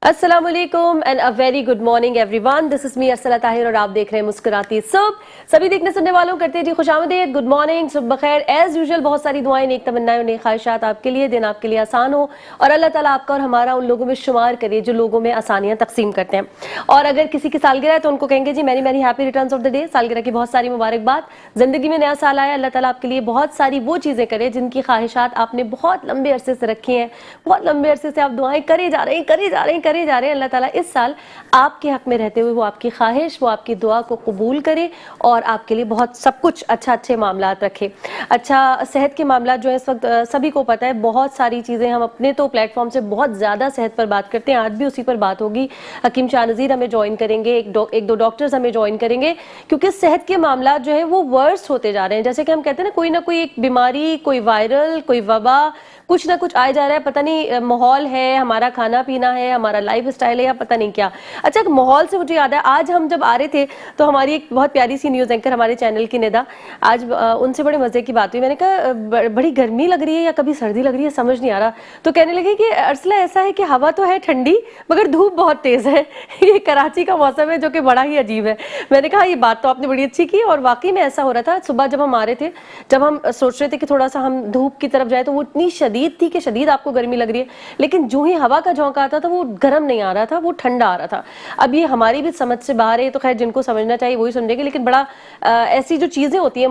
अस्सलाम वालेकुम and a very good morning everyone. This is me Arsala Tahir और आप देख रहे हैं मुस्कुराती सुबह। सभी देखने सुनने वालों करते हैं जी खुशामदीद, गुड मॉर्निंग, सुबह बखैर। एज यूजुअल बहुत सारी दुआएं, नेक तमन्नाएं और नेक ख्वाहिशात आपके लिए, दिन आपके लिए आसान हो और अल्लाह ताला आपका और हमारा उन लोगों में शुमार करे जो लोगों में आसानियां तकसीम करते हैं। और अगर किसी की सालगिरह है तो उनको कहेंगे जी many many happy returns of the day. सालगिरह की बहुत सारी मुबारकबाद। जिंदगी में नया साल आया, अल्लाह ताला आपके लिए बहुत सारी वो चीजें करे जिनकी ख्वाहिशात आपने बहुत लंबे अरसे से रखी हैं, बहुत लंबे अरसे से आप दुआएं करे जा रहे हैं। अल्लाह ताला इस साल आपके हक में रहते हुए वो आपकी ख्वाहिश, वो आपकी दुआ को कबूल करे और आपके लिए बहुत सब कुछ अच्छे मामलात रखे। अच्छा, सेहत के मामला जो है इस वक्त सभी को पता है, बहुत सारी चीज़ें हम अपने तो प्लेटफॉर्म से बहुत ज़्यादा सेहत पर बात करते हैं। आज भी उसी पर बात होगी। हकीम शाह नज़ीर हमें ज्वाइन करेंगे, एक दो डॉक्टर्स हमें ज्वाइन करेंगे, क्योंकि सेहत के मामला जो है वो वर्स्ट होते जा रहे हैं। जैसे कि हम कहते हैं ना कोई एक बीमारी, कोई वायरल, कोई वबा, कुछ ना कुछ आए जा रहा है। पता नहीं माहौल है, हमारा खाना पीना है, हमारा लाइफ स्टाइल है या पता नहीं क्या। अच्छा, माहौल से मुझे याद है, आज हम जब आ रहे थे तो हमारी एक बहुत प्यारी सी न्यूज़ एंकर हमारे चैनल की निदा, आज उनसे बड़े मज़े की बात हुई। मैंने कहा बड़ी गर्मी लग रही है या कभी सर्दी लग रही है, समझ नहीं आ रहा। तो कहने लगे कि अरसला ऐसा है कि हवा तो है ठंडी मगर धूप बहुत तेज़ है। ये कराची का मौसम है जो कि बड़ा ही अजीब है। मैंने कहा ये बात तो आपने बड़ी अच्छी की और वाकई में ऐसा हो रहा था। सुबह जब हम आ रहे थे, जब हम सोच रहे थे कि थोड़ा सा हम धूप की तरफ जाए तो वो इतनी शदीद थी कि शदीद आपको गर्मी लग रही है, लेकिन जो ही हवा का झोंका आता था वो गर्म नहीं आ रहा था, वो ठंडा आ रहा था। अब ये हमारी भी समझ से बाहर है, तो खैर जिनको समझना चाहिए वही समझेंगे, लेकिन बड़ा ऐसी जो चीज़ें होती हैं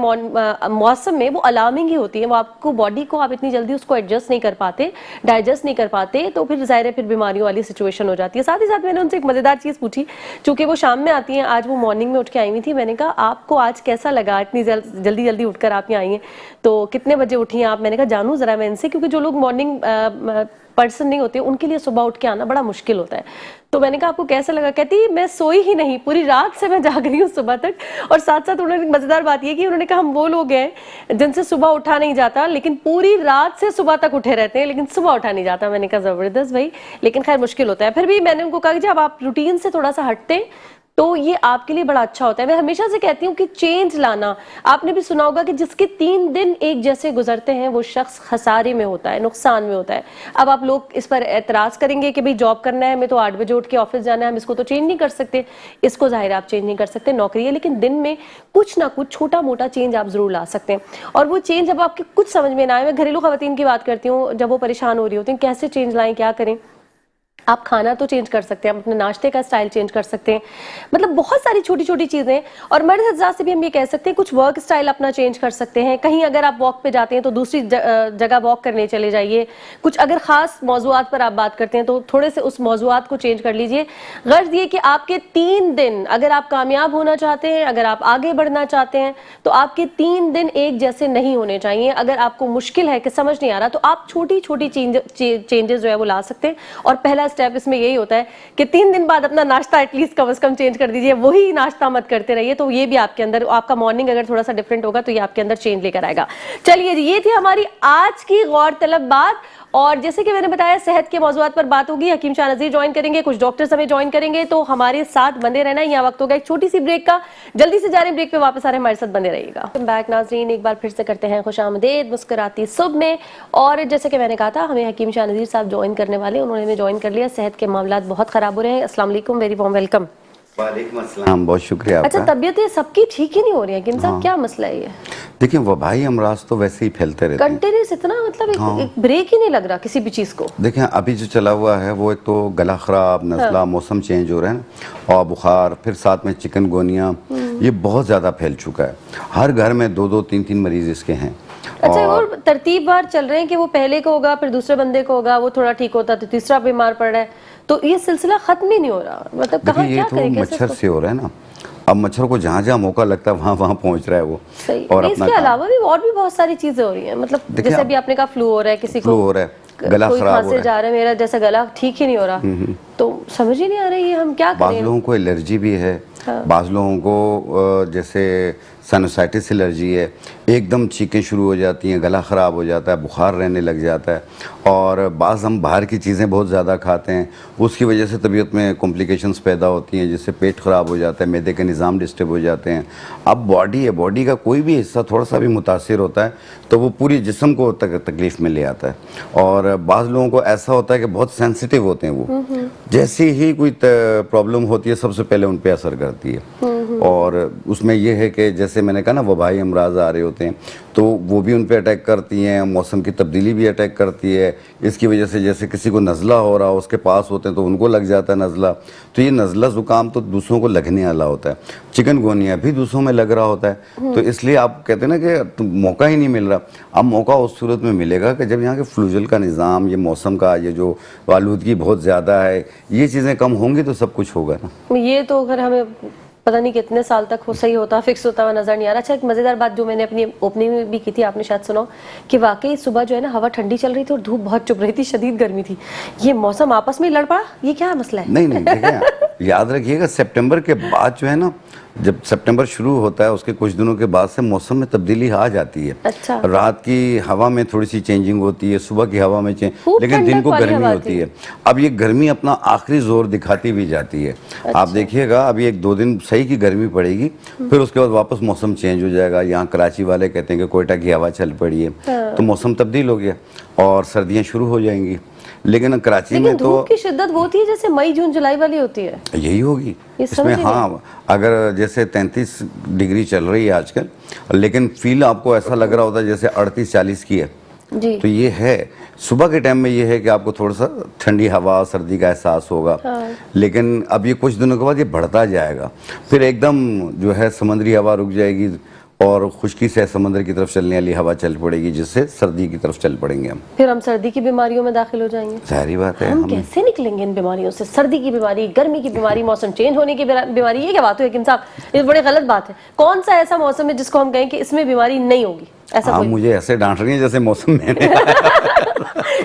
मौसम में वो अलार्मिंग ही होती है। वो आपको बॉडी को आप इतनी जल्दी उसको एडजस्ट नहीं कर पाते, डाइजेस्ट नहीं कर पाते, तो फिर ज़ाहिर है फिर बीमारियों वाली सिचुएशन हो जाती है। साथ ही साथ मैंने उनसे एक मज़ेदार चीज़ पूछी, चूँकि वो शाम में आती हैं, आज वो मॉर्निंग में उठ के आई हुई थी। मैंने कहा आपको आज कैसा लगा, इतनी जल्दी उठकर आप यहाँ आई हैं, तो कितने बजे उठी हैं आप? मैंने कहा जानूँ ज़रा मैं इनसे, क्योंकि जो लोग मॉर्निंग पर्सन नहीं होते उनके लिए सुबह उठ के आना बड़ा मुश्किल होता है। तो मैंने कहा आपको कैसा लगा? कहती मैं सोई ही नहीं, पूरी रात से मैं जाग रही हूँ सुबह तक। और साथ साथ उन्होंने मजेदार बात ये की, उन्होंने कहा हम वो लोग हैं जिनसे सुबह उठा नहीं जाता, लेकिन पूरी रात से सुबह तक उठे रहते हैं लेकिन सुबह उठा नहीं जाता। मैंने कहा जबरदस्त भाई, लेकिन खैर मुश्किल होता है। फिर भी मैंने उनको कहा कि जब आप रूटीन से थोड़ा सा हटते तो ये आपके लिए बड़ा अच्छा होता है। मैं हमेशा से कहती हूँ कि चेंज लाना, आपने भी सुना होगा कि जिसके 3 दिन एक जैसे गुजरते हैं वो शख्स खसारे में होता है, नुकसान में होता है। अब आप लोग इस पर एतराज़ करेंगे कि भाई जॉब करना है, हमें तो 8 बजे उठ के ऑफिस जाना है, हम इसको तो चेंज नहीं कर सकते। इसको जाहिर आप चेंज नहीं कर सकते, नौकरी है, लेकिन दिन में कुछ ना कुछ छोटा मोटा चेंज आप जरूर ला सकते हैं। और वो चेंज जब आपके कुछ समझ में ना आए, मैं घरेलू खवातीन की बात करती हूँ, जब वो परेशान हो रही होती हैं कैसे चेंज लाएं, क्या करें। आप खाना तो चेंज कर सकते हैं, आप अपने नाश्ते का स्टाइल चेंज कर सकते हैं, मतलब बहुत सारी छोटी छोटी चीज़ें। और मर्द हज़रात से भी हम ये कह सकते हैं कुछ वर्क स्टाइल अपना चेंज कर सकते हैं। कहीं अगर आप वॉक पे जाते हैं तो दूसरी जगह वॉक करने चले जाइए। कुछ अगर ख़ास मौज़ूआत पर आप बात करते हैं तो थोड़े से उस मौज़ूआत को चेंज कर लीजिए। गर्ज ये कि आपके 3 दिन, अगर आप कामयाब होना चाहते हैं, अगर आप आगे बढ़ना चाहते हैं, तो आपके 3 दिन एक जैसे नहीं होने चाहिए। अगर आपको मुश्किल है कि समझ नहीं आ रहा, तो आप छोटी छोटी चेंजेस जो है वो ला सकते हैं। और पहला स्टेप इसमें यही होता है कि 3 दिन बाद अपना नाश्ता एटलीस्ट कम से कम चेंज कर दीजिए, वही नाश्ता मत करते रहिए। तो ये भी आपके अंदर, आपका मॉर्निंग अगर थोड़ा सा डिफरेंट होगा तो ये आपके अंदर चेंज लेकर आएगा। चलिए जी, ये थी हमारी आज की गौर तलब बात। और जैसे कि मैंने बताया सेहत के मौजूआत पर बात होगी, हकीम शाह नज़ीर ज्वाइन करेंगे, कुछ डॉक्टर्स हमें ज्वाइन करेंगे, तो हमारे साथ बने रहना। यहाँ वक्त होगा एक छोटी सी ब्रेक का, जल्दी से जा रहे हैं ब्रेक पे, वापस आ रहे हैं, हमारे साथ बने रहिएगा। बैक नाज़रीन, एक बार फिर से करते हैं खुशामदीद मुस्कुराती सुबह में। और जैसे कि मैंने कहा था हमें हकीम शाह नज़ीर साहब ज्वाइन करने वाले, उन्होंने हमें ज्वाइन कर लिया। सेहत के मामलात बहुत ख़राब हो रहे हैं। अस्सलाम वालेकुम, वेरी वार्म वेलकम। वालेकुम अस्सलाम, बहुत शुक्रिया आपका। अच्छा, तबीयतें सबकी ठीक ही नहीं हो रही है हकीम साहब, क्या मसला है ये? देखिए वबाई अमराज तो वैसे ही फैलते रहते हैं कंटिन्यूस, इतना मतलब एक ब्रेक ही नहीं लग रहा किसी भी चीज़ को। देखें अभी जो चला हुआ है वो एक तो गला खराब, नज़ला, मौसम चेंज हो रहा है ना, और बुखार, फिर साथ में चिकनगुनिया, ये बहुत ज़्यादा फैल चुका है। हर घर में 2-2, 3-3 मरीज इसके हैं। अच्छा, और तरतीबवार चल रहे हैं कि वो पहले को होगा, फिर दूसरे बंदे को होगा, वो थोड़ा ठीक होता तो तीसरा बीमार पड़ रहा है, तो ये सिलसिला खत्म ही नहीं हो रहा। मतलब कहाँ क्या करें, कैसे? मच्छर से हो रहा है ना, अब मच्छर को जहाँ जहाँ मौका लगता है वहाँ पहुँच रहा है वो। सही। और इसके अलावा भी और भी बहुत सारी चीजें हो रही हैं, मतलब जैसे भी आपने कहा फ्लू हो रहा है, किसी को हो रहा है, गला खराब हो रहा है, जा रहा है, मेरा जैसा गला ठीक ही नहीं हो रहा, तो समझ ही नहीं आ रही है हम क्या करें। बाज़ लोगों को एलर्जी भी है, बाज़ लोगों को जैसे साइनोसाइटिस एलर्जी है, एकदम छींकें शुरू हो जाती हैं, गला ख़राब हो जाता है, बुखार रहने लग जाता है। और बाज़ हम बाहर की चीज़ें बहुत ज़्यादा खाते हैं, उसकी वजह से तबीयत में कॉम्प्लिकेशंस पैदा होती हैं, जिससे पेट ख़राब हो जाता है, मैदे के निज़ाम डिस्टर्ब हो जाते हैं। अब बॉडी है, बॉडी का कोई भी हिस्सा थोड़ा सा भी मुतासिर होता है तो वो पूरी जिस्म को तकलीफ़ में ले आता है। और बाज़ लोगों को ऐसा होता है कि बहुत सेंसिटिव होते हैं वो, जैसे ही कोई प्रॉब्लम होती है सबसे पहले उन पे असर करती है। और उसमें यह है कि जैसे मैंने कहा ना वबाई अमराज आ रहे होते हैं तो वो भी उन पे अटैक करती हैं, मौसम की तब्दीली भी अटैक करती है। इसकी वजह से जैसे किसी को नज़ला हो रहा हो, उसके पास होते हैं तो उनको लग जाता है नज़ला, तो ये नज़ला ज़ुकाम तो दूसरों को लगने वाला होता है। चिकनगुनिया भी दूसरों में लग रहा होता है। तो इसलिए आप कहते हैं ना कि मौका ही नहीं मिल रहा। अब मौका उस सूरत में मिलेगा कि जब यहाँ के फ्लूजल का निज़ाम, ये मौसम का ये जो आलूदगी बहुत ज़्यादा है, ये चीज़ें कम होंगी तो सब कुछ होगा ना। ये तो अगर हमें पता नहीं कितने साल तक हो सही होता, फिक्स होता हुआ नजर नहीं आ रहा। अच्छा, एक मजेदार बात जो मैंने अपनी ओपनिंग में भी की थी, आपने शायद सुना कि वाकई सुबह जो है ना हवा ठंडी चल रही थी और धूप बहुत चुभ रही थी, शदीद गर्मी थी। ये मौसम आपस में लड़ पड़ा, ये क्या मसला है? नहीं नहीं, देखिए याद रखिएगा सितंबर के बाद जो है ना, जब सितंबर शुरू होता है उसके कुछ दिनों के बाद से मौसम में तब्दीली आ जाती है। अच्छा। रात की हवा में थोड़ी सी चेंजिंग होती है, सुबह की हवा में खूब लेकिन दिन ठंडक को वाली गर्मी हवा होती है। अब ये गर्मी अपना आखिरी जोर दिखाती भी जाती है। अच्छा। आप देखिएगा अभी 1-2 दिन सही की गर्मी पड़ेगी, फिर उसके बाद वापस मौसम चेंज हो जाएगा। यहाँ कराची वाले कहते हैं कि कोयटा की हवा चल पड़ी है, तो मौसम तब्दील हो गया और सर्दियाँ शुरू हो जाएंगी। लेकिन कराची में तो धूप की शिद्दत वो होती है जैसे मई जून जुलाई वाली होती है, यही होगी इसमें। समझ हाँ, अगर जैसे 33 डिग्री चल रही है आजकल, लेकिन फील आपको ऐसा लग रहा होता है जैसे 38-40 की है जी। तो ये है। सुबह के टाइम में ये है कि आपको थोड़ा सा ठंडी हवा सर्दी का एहसास होगा। लेकिन अब ये कुछ दिनों के बाद ये बढ़ता जाएगा, फिर एकदम जो है समुद्री हवा रुक जाएगी और खुश्की से समंदर की तरफ चलने वाली हवा चल पड़ेगी, जिससे सर्दी की तरफ चल पड़ेंगे हम। फिर हम सर्दी की बीमारियों में दाखिल हो जाएंगे। जाहिर बात है। हम कैसे निकलेंगे इन बीमारियों से? सर्दी की बीमारी, गर्मी की बीमारी, मौसम चेंज होने की बीमारी, ये क्या बात है हकीम साहब? ये बड़ी गलत बात है। कौन सा ऐसा मौसम है जिसको हम कहें कि इसमें बीमारी नहीं होगी? ऐसा आप कोई? मुझे ऐसे डांट रही हैं जैसे मौसम में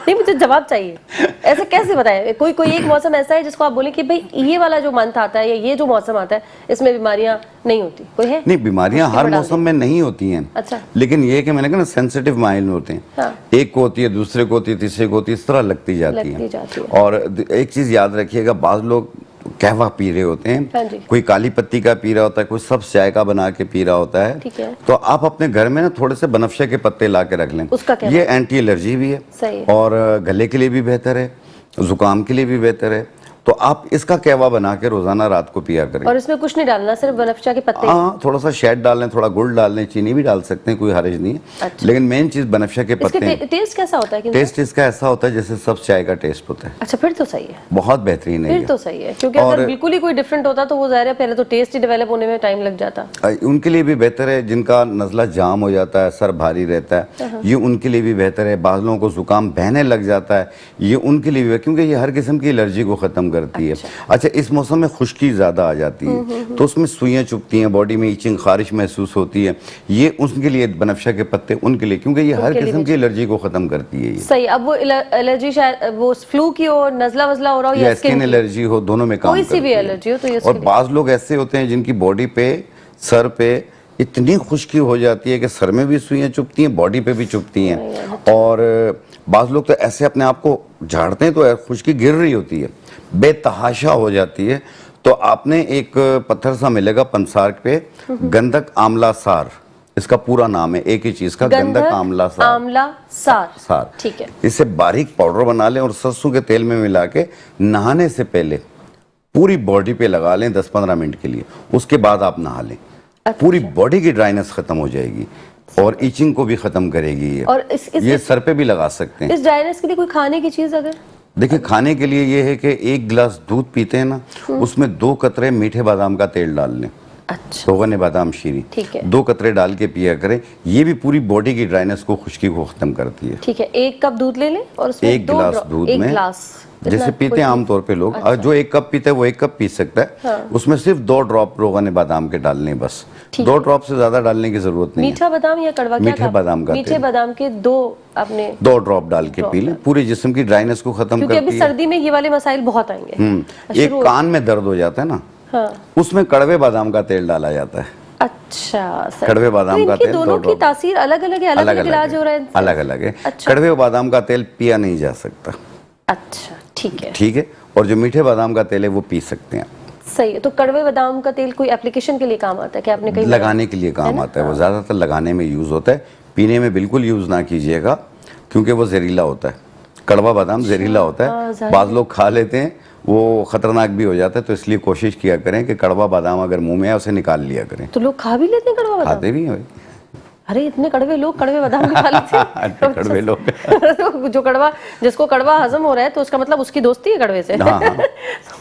नहीं, मुझे जवाब चाहिए। ऐसे कैसे बताएं? कोई एक मौसम ऐसा है जिसको आप बोले कि भाई ये वाला जो मंथ आता है या ये जो मौसम आता है इसमें बीमारियां नहीं होती? कोई है? नहीं, बीमारियां हर मौसम में नहीं होती हैं। अच्छा। लेकिन ये कि मैंने कहा ना सेंसिटिव माइल होते हैं। हाँ। एक को होती है, दूसरे को होती है, तीसरे को होती है, इस तरह लगती जाती है। और एक चीज याद रखिएगा, बाज लोग कहवा पी रहे होते हैं। हाँ जी। कोई काली पत्ती का पी रहा होता है, कोई सब चाय का बना के पी रहा होता है। ठीक है। तो आप अपने घर में ना थोड़े से बनफशे के पत्ते ला के रख लें। उसका क्या? ये एंटी एलर्जी भी है, सही है। और गले के लिए भी बेहतर है, जुकाम के लिए भी बेहतर है। तो आप इसका कहवा बना के रोजाना रात को पिया करें। और इसमें कुछ नहीं डालना, सिर्फ बनफशा के पत्ते? हाँ, थोड़ा सा शहद डाल लें, थोड़ा गुड़ डाल लें, चीनी भी डाल सकते हैं, कोई हर्ज नहीं है। अच्छा। लेकिन मेन चीज बनफशा के पत्ते हैं। टेस्ट कैसा होता है? टेस्ट इसका ऐसा होता है जैसे सब चाय का टेस्ट होता है। अच्छा, फिर तो सही है, बहुत बेहतरीन है। फिर तो सही है, क्योंकि अगर बिल्कुल ही कोई डिफरेंट होता तो वो ज़ाहिर है पहले तो टेस्ट ही डेवलप होने में टाइम लग जाता। उनके लिए भी बेहतर है जिनका नज़ला जाम हो जाता है, सर भारी रहता है, ये उनके लिए भी बेहतर है। बाज़ लोगों को जुकाम बहने लग जाता है, ये उनके लिए भी, क्योंकि ये हर किस्म की एलर्जी को ख़त्म करती है। अच्छा, इस मौसम में खुश्की ज़्यादा आ जाती है तो उसमें सुइयाँ चुभती हैं, बॉडी में इचिंग खारिश महसूस होती है, ये उनके लिए बनफशा के पत्ते उनके लिए, क्योंकि ये हर किस्म की एलर्जी को ख़त्म करती है। ये सही। अब वो एलर्जी शायद वो फ्लू की हो, नज़ला वज़ला हो रहा हो या स्किन एलर्जी हो, दोनों में काम कोई सी भी करती है। एलर्जी हो तो ये और बाज़ लोग ऐसे होते हैं जिनकी बॉडी पे, सर पे इतनी खुश्की हो जाती है कि सर में भी सुइयाँ चुभती हैं, बॉडी पे भी चुभती हैं। और बाज़ लोग तो ऐसे अपने आप को झाड़ते हैं तो खुश्की गिर रही होती है, बेतहाशा हो जाती है। तो आपने एक पत्थर सा मिलेगा पंसार पे, गंधक आंवला सार, इसका पूरा नाम है, एक ही चीज का, गंधक आंवला सार। ठीक है। इसे बारीक पाउडर बना लें और सरसों के तेल में मिला के नहाने से पहले पूरी बॉडी पे लगा लें 10-15 मिनट के लिए, उसके बाद आप नहा लें। अच्छा। पूरी बॉडी की ड्राइनेस खत्म हो जाएगी और इचिंग को भी खत्म करेगी ये। और ये सर पे भी लगा सकते हैं। इस ड्राइनेस के लिए कोई खाने की चीज? अगर देखिए, खाने के लिए ये है कि 1 गिलास दूध पीते हैं ना, उसमें 2 कतरे मीठे बादाम का तेल डाल लें। अच्छा। रोगन बादाम शीरी, ठीक है, 2 कतरे डाल के पिया करें। ये भी पूरी बॉडी की ड्राइनेस को, खुश्की को खत्म करती है। ठीक है। 1 कप दूध ले लें और उसमें 1 गिलास दूध में, जैसे पीते हैं आमतौर पे लोग। अच्छा। जो 1 कप पीते हैं वो 1 कप पी सकता है। हाँ। उसमें सिर्फ 2 ड्रॉप रोगन बादाम के डालने, बस 2 ड्रॉप से ज्यादा डालने की जरूरत नहीं। मीठा बादाम या कड़वा? मीठे बादाम का, मीठे बादाम के 2 ड्रॉप डाल के पी लें, पूरे जिस्म की ड्राइनेस को खत्म करती है। क्योंकि अभी सर्दी में ये वाले मसाइल बहुत आएंगे। एक कान में दर्द हो जाता है ना, हाँ। उसमें कड़वे बादाम का तेल डाला जाता है। अच्छा सही। कड़वे बादाम तो का इनकी तेल दोनों की 2 तासीर अलग अलग है, अलग अलग इलाज हो रहा है इनसे? अलग अलग है। अच्छा। कड़वे बादाम का तेल पिया नहीं जा सकता, अच्छा ठीक है। ठीक है, और जो मीठे बादाम का तेल है वो पी सकते हैं। सही है। तो कड़वे बादाम का तेल कोई एप्लीकेशन के लिए काम आता है क्या? आपने कहीं लगाने के लिए काम आता है, वो ज़्यादातर लगाने में यूज़ होता है, पीने में बिल्कुल यूज़ ना कीजिएगा क्योंकि वो जहरीला होता है। कड़वा बादाम जहरीला होता है, बाज़ लोग खा लेते हैं, वो खतरनाक भी हो जाता है, तो इसलिए कोशिश किया करें कि कड़वा बादाम अगर मुंह में है उसे निकाल लिया करें। तो लोग खा भी लेते हैं कड़वा बादाम? खाते भी हैं अरे इतने कड़वे लोग कड़वे बादाम भी खा लेते हैं? कड़वे लोग तो जो कड़वा, जिसको कड़वा हजम हो रहा है तो उसका मतलब उसकी दोस्ती है कड़वे से। हाँ, हाँ।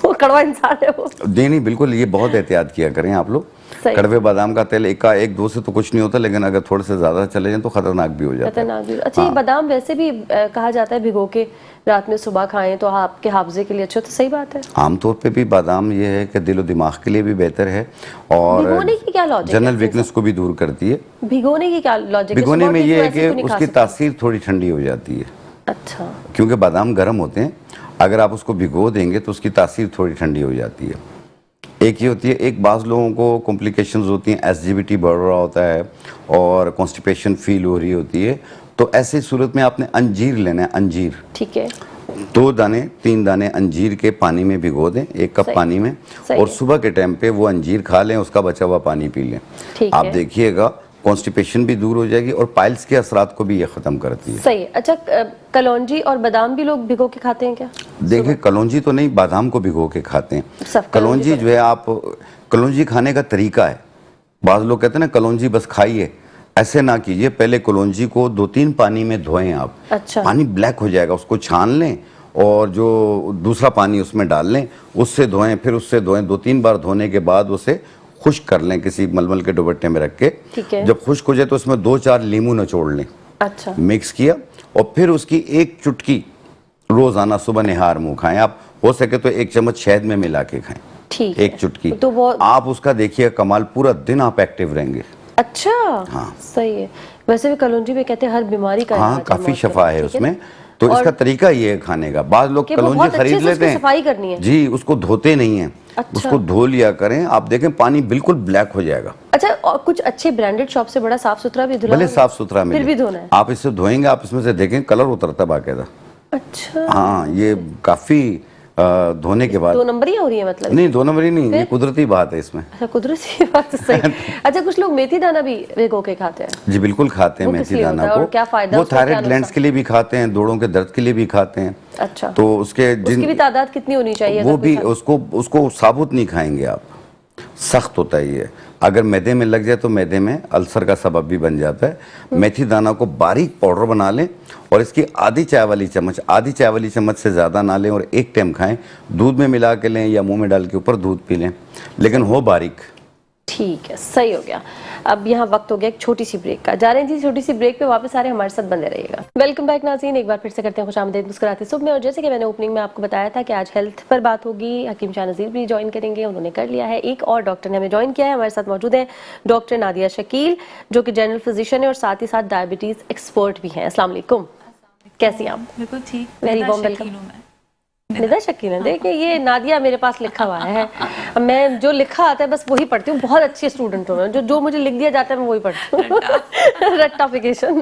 वो कड़वा इंसान है वो। नहीं बिल्कुल, ये बहुत एहतियात किया करें आप लोग। सही। कड़वे बादाम का तेल एक दो से तो कुछ नहीं होता, लेकिन अगर थोड़े से ज़्यादा चले जाएं तो खतरनाक भी हो जाता है। खतरनाक भी। अच्छा ये बादाम वैसे भी कहा जाता है भिगो के रात में सुबह खाएं तो आपके हाफजे के लिए अच्छा, तो सही बात है? आमतौर पे भी बादाम ये है कि दिलो दिमाग के लिए भी बेहतर है और भिगोने की क्या लॉजिक है? जनरल वीकनेस को भी दूर करती है। भिगोने की क्या लॉजिक है? भिगोने सुबह में के ये तो है ऐसे कि तो नहीं खा उसकी सकते। तासीर थोड़ी ठंडी हो जाती है, अच्छा क्योंकि बादाम गर्म होते हैं, अगर आप उसको भिगो देंगे तो उसकी तासीर थोड़ी ठंडी हो जाती है। एक ये होती है, एक बाज़ लोगों को कॉम्प्लिकेशंस होती हैं, एसिडिटी बढ़ रहा होता है और कॉन्स्टिपेशन फील हो रही होती है, तो ऐसी सूरत में आपने अंजीर लेना है। अंजीर ठीक है। 3 दाने अंजीर के पानी में भिगो दें, 1 कप सही। पानी में, सही और है। सुबह के टाइम पे वो अंजीर खा लें, उसका बचा हुआ पानी पी लें। ठीक आप है। देखिएगा कॉन्स्टिपेशन भी दूर हो जाएगी और पाइल्स के असरात को भी ये ख़त्म करती है। सही है। अच्छा कलौंजी और बादाम भी लोग भिगो के खाते हैं क्या? देखिए कलौंजी तो नहीं, बादाम को भिगो के खाते हैं। सब कलौंजी जो है, आप कलौंजी खाने का तरीका है, बाज़ लोग कहते हैं ना कलौंजी बस खाइए, ऐसे ना कीजिए। पहले कलौंजी को 2-3 पानी में धोएं आप। अच्छा। पानी ब्लैक हो जाएगा, उसको छान लें और जो दूसरा पानी उसमें डाल लें, उससे धोएं, फिर उससे धोएं, 2-3 बार धोने के बाद उसे खुश्क कर लें किसी मलमल के दुपट्टे में रख के। ठीक है। जब खुश्क हो जाए तो उसमें 2-4 नींबू निचोड़ लें। अच्छा मिक्स किया और फिर उसकी 1 चुटकी रोजाना सुबह निहार मुंह खाएं। आप हो सके तो 1 चम्मच शहद में मिला के खाएं, ठीक 1 है। चुटकी। तो वो आप उसका देखिए कमाल, पूरा दिन आप एक्टिव रहेंगे। अच्छा हाँ। सही है। वैसे भी कलौंजी में कहते हैं हर बीमारी का हाँ, इलाज है, काफी मौत शफा का, है ठीक उसमें। ना? तो और इसका तरीका ये है खाने का। बाद लोग कि वो कलौंजी बहुत अच्छे खरीद से लेते उसकी हैं, सफाई करनी है। जी, उसको धोते नहीं हैं। अच्छा। उसको धो लिया करें, आप देखें पानी बिल्कुल ब्लैक हो जाएगा। अच्छा और कुछ अच्छे ब्रांडेड शॉप से बड़ा साफ सुथरा भी धुला भले होगा? साफ सुथरा फिर मिले, भी धोना है? आप इससे धोएंगे, आप इसमें से देखें कलर उतरता बाकायदा। अच्छा हाँ, ये काफी धोने के बाद 2 नंबर ही हो रही है मतलब? नहीं, 2 नंबरी नहीं, ये कुदरती बात है इसमें। अच्छा कुदरती बात तो सही। अच्छा कुछ लोग मेथी दाना भी भिगो के खाते हैं? जी बिल्कुल खाते हैं वो किस मेथी लिए दाना होता है को। और क्या फायदा वो उसका, क्या थायराइड ग्लैंड्स नुकसान? के लिए भी खाते हैं, जोड़ों के दर्द के लिए भी खाते हैं। अच्छा तो उसके उसकी भी तादाद कितनी होनी चाहिए? वो अगर कोई भी उसको साबुत नहीं खाएंगे आप, सख्त होता है ये। अगर मैदे में लग जाए तो मैदे में अल्सर का सबब भी बन जाता है। मेथी दाना को बारीक पाउडर बना लें और इसकी आधी चाय वाली चम्मच से ज़्यादा ना लें और एक टाइम खाएं। दूध में मिला के लें या मुंह में डाल के ऊपर दूध पी लें, लेकिन हो बारीक। ठीक है, सही हो गया। अब यहाँ वक्त हो गया एक छोटी सी ब्रेक का। जा रहे हैं जी छोटी सी ब्रेक पे, वापस आ रहे हैं, हमारे साथ बने रहिएगा। वेलकम बैक नाज़रीन, एक बार फिर से करते हैं खुशामदीद मुस्कुराती सुबह में। और जैसे कि मैंने ओपनिंग में आपको बताया था कि आज हेल्थ पर बात होगी, हकीम शाह नज़ीर भी ज्वाइन करेंगे, उन्होंने कर लिया है। एक और डॉक्टर ने हमें ज्वाइन किया है, हमारे साथ मौजूद है डॉक्टर नादिया शकील, जो कि जनरल फिजिशियन है और साथ ही साथ डायबिटीज़ एक्सपर्ट भी हैं। अस्सलाम वालेकुम, कैसी हैं आप? बिल्कुल ठीक। Very warm welcome. Nida Shakeel है। देखिए ये नादिया मेरे पास लिखा हुआ है, मैं जो लिखा आता है बस वही पढ़ती हूँ। बहुत अच्छी स्टूडेंट हूँ मैं, जो मुझे लिख दिया जाता है मैं वही पढ़ती हूँ। रट्टाफिकेशन।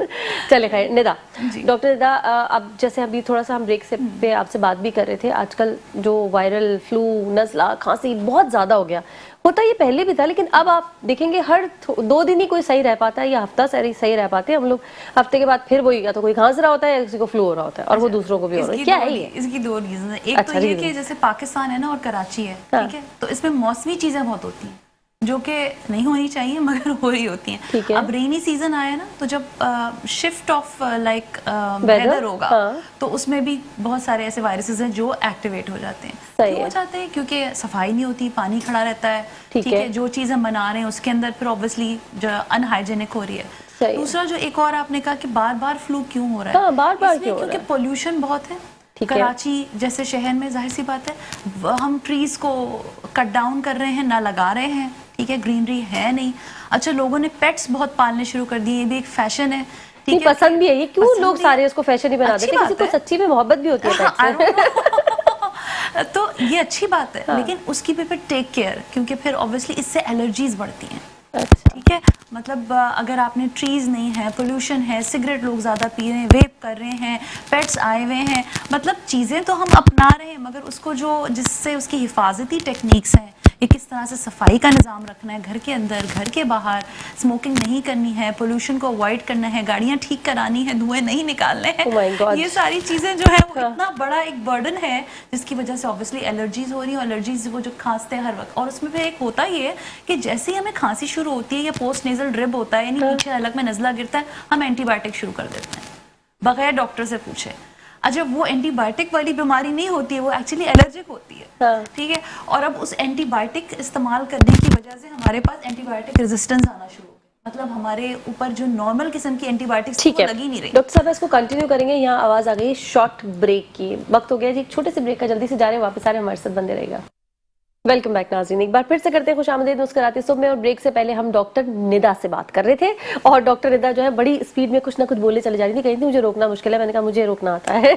चले खैर निदा, डॉक्टर निदा, अब जैसे अभी थोड़ा सा हम ब्रेक से पे आपसे बात भी कर रहे थे, आजकल जो वायरल फ्लू, नज़ला, खांसी बहुत ज़्यादा हो गया। होता ये पहले भी था, लेकिन अब आप देखेंगे हर 2 दिन ही कोई सही रह पाता है या हफ्ता सही रह पाते हैं हम लोग। हफ्ते के बाद फिर वही, या तो कोई खांस रहा होता है या किसी को फ्लू हो रहा होता है, और वो दूसरों को भी हो रहा है। क्या है ये? इसकी 2 रीजन है। एक अच्छा, तो ये reason। कि जैसे पाकिस्तान है ना और कराची है, हाँ। ठीक है, तो इसमें मौसमी चीजें बहुत होती हैं जो कि नहीं होनी चाहिए मगर हो रही होती हैं। ठीक है। अब रेनी सीजन आया ना, तो जब shift of like Weather, weather होगा, हाँ। तो उसमें भी बहुत सारे ऐसे वायरसेस हैं जो एक्टिवेट हो जाते हैं। सही क्यों है। हो जाते हैं? क्योंकि सफाई नहीं होती, पानी खड़ा रहता है, ठीक है। जो चीज़ हम बना रहे हैं उसके अंदर फिर ऑब्वियसली जो अनहाइजेनिक हो रही है। सही है। दूसरा जो एक और आपने कहा कि बार बार फ्लू क्यों हो रहा है, हाँ, बार-बार इसलिए क्यों हो रहा क्योंकि है? पोल्यूशन बहुत है। ठीक है। कराची जैसे शहर में जाहिर सी बात है, हम ट्रीज को कट डाउन कर रहे हैं, ना लगा रहे हैं, ठीक है, ग्रीनरी है नहीं। अच्छा, लोगों ने पेट्स बहुत पालने शुरू कर दिए, ये भी एक फैशन है, नहीं, ठीक है। पसंद भी है ये, क्यों पसंद लोग भी सारे है। उसको फैशन ही बना अच्छी देते हैं, किसी बात को है। सच्ची में मोहब्बत भी होती है I pet don't से। know। तो ये अच्छी बात है, हाँ। लेकिन उसकी भी फिर टेक केयर, क्योंकि फिर ऑब्वियसली इससे एलर्जीज बढ़ती हैं। अच्छा। ठीक है, मतलब अगर आपने ट्रीज नहीं है, पोल्यूशन है, सिगरेट लोग ज़्यादा पी रहे हैं, वेप कर रहे हैं, पेट्स आए हुए हैं, मतलब चीज़ें तो हम अपना रहे हैं, मगर उसको जो जिससे उसकी हिफाजती टेक्निक्स हैं कि किस तरह से सफाई का निज़ाम रखना है घर के अंदर, घर के बाहर, स्मोकिंग नहीं करनी है, पोल्यूशन को अवॉइड करना है, गाड़ियाँ ठीक करानी है, धुएं नहीं निकालने हैं, Oh my God. ये सारी चीज़ें जो है वो इतना बड़ा एक बर्डन है जिसकी वजह से ऑब्वियसली एलर्जीज हो रही हैं, एलर्जीज वो जो खांसते हैं हर वक्त, और उसमें फिर एक होता ये है कि जैसे ही हमें खांसी शुरू होती है या पोस्ट नेजल ड्रिप होता है, यानी पीछे हलक में नज़ला गिरता है, हम एंटीबायोटिक शुरू कर देते हैं बगैर डॉक्टर से पूछे। अच्छा, वो एंटीबायोटिक वाली बीमारी नहीं होती है, वो एक्चुअली एलर्जिक होती है। हाँ। ठीक है, और अब उस एंटीबायोटिक इस्तेमाल करने की वजह से हमारे पास एंटीबायोटिक रेजिस्टेंस आना शुरू हो गया, मतलब हमारे ऊपर जो नॉर्मल किस्म की एंटीबायोटिक्स ठीक है, लग ही नहीं रही। डॉक्टर साहब इसको कंटिन्यू करेंगे। यहाँ आवाज आ गई शॉर्ट ब्रेक की, वक्त हो गया जी एक छोटे से ब्रेक का, जल्दी से जा रहे हैं, वापस आ रहे हैं, हमारे साथ बंदे रहेगा। वेलकम बैक नाज़रीन, एक बार फिर से करते हैं खुशामदीद मुस्कुराते सुबह में। और ब्रेक से पहले हम डॉक्टर निदा से बात कर रहे थे और डॉक्टर निदा जो है बड़ी स्पीड में कुछ ना कुछ बोले चले जा रही थी, कहीं थी मुझे रोकना मुश्किल है, मैंने कहा मुझे रोकना आता है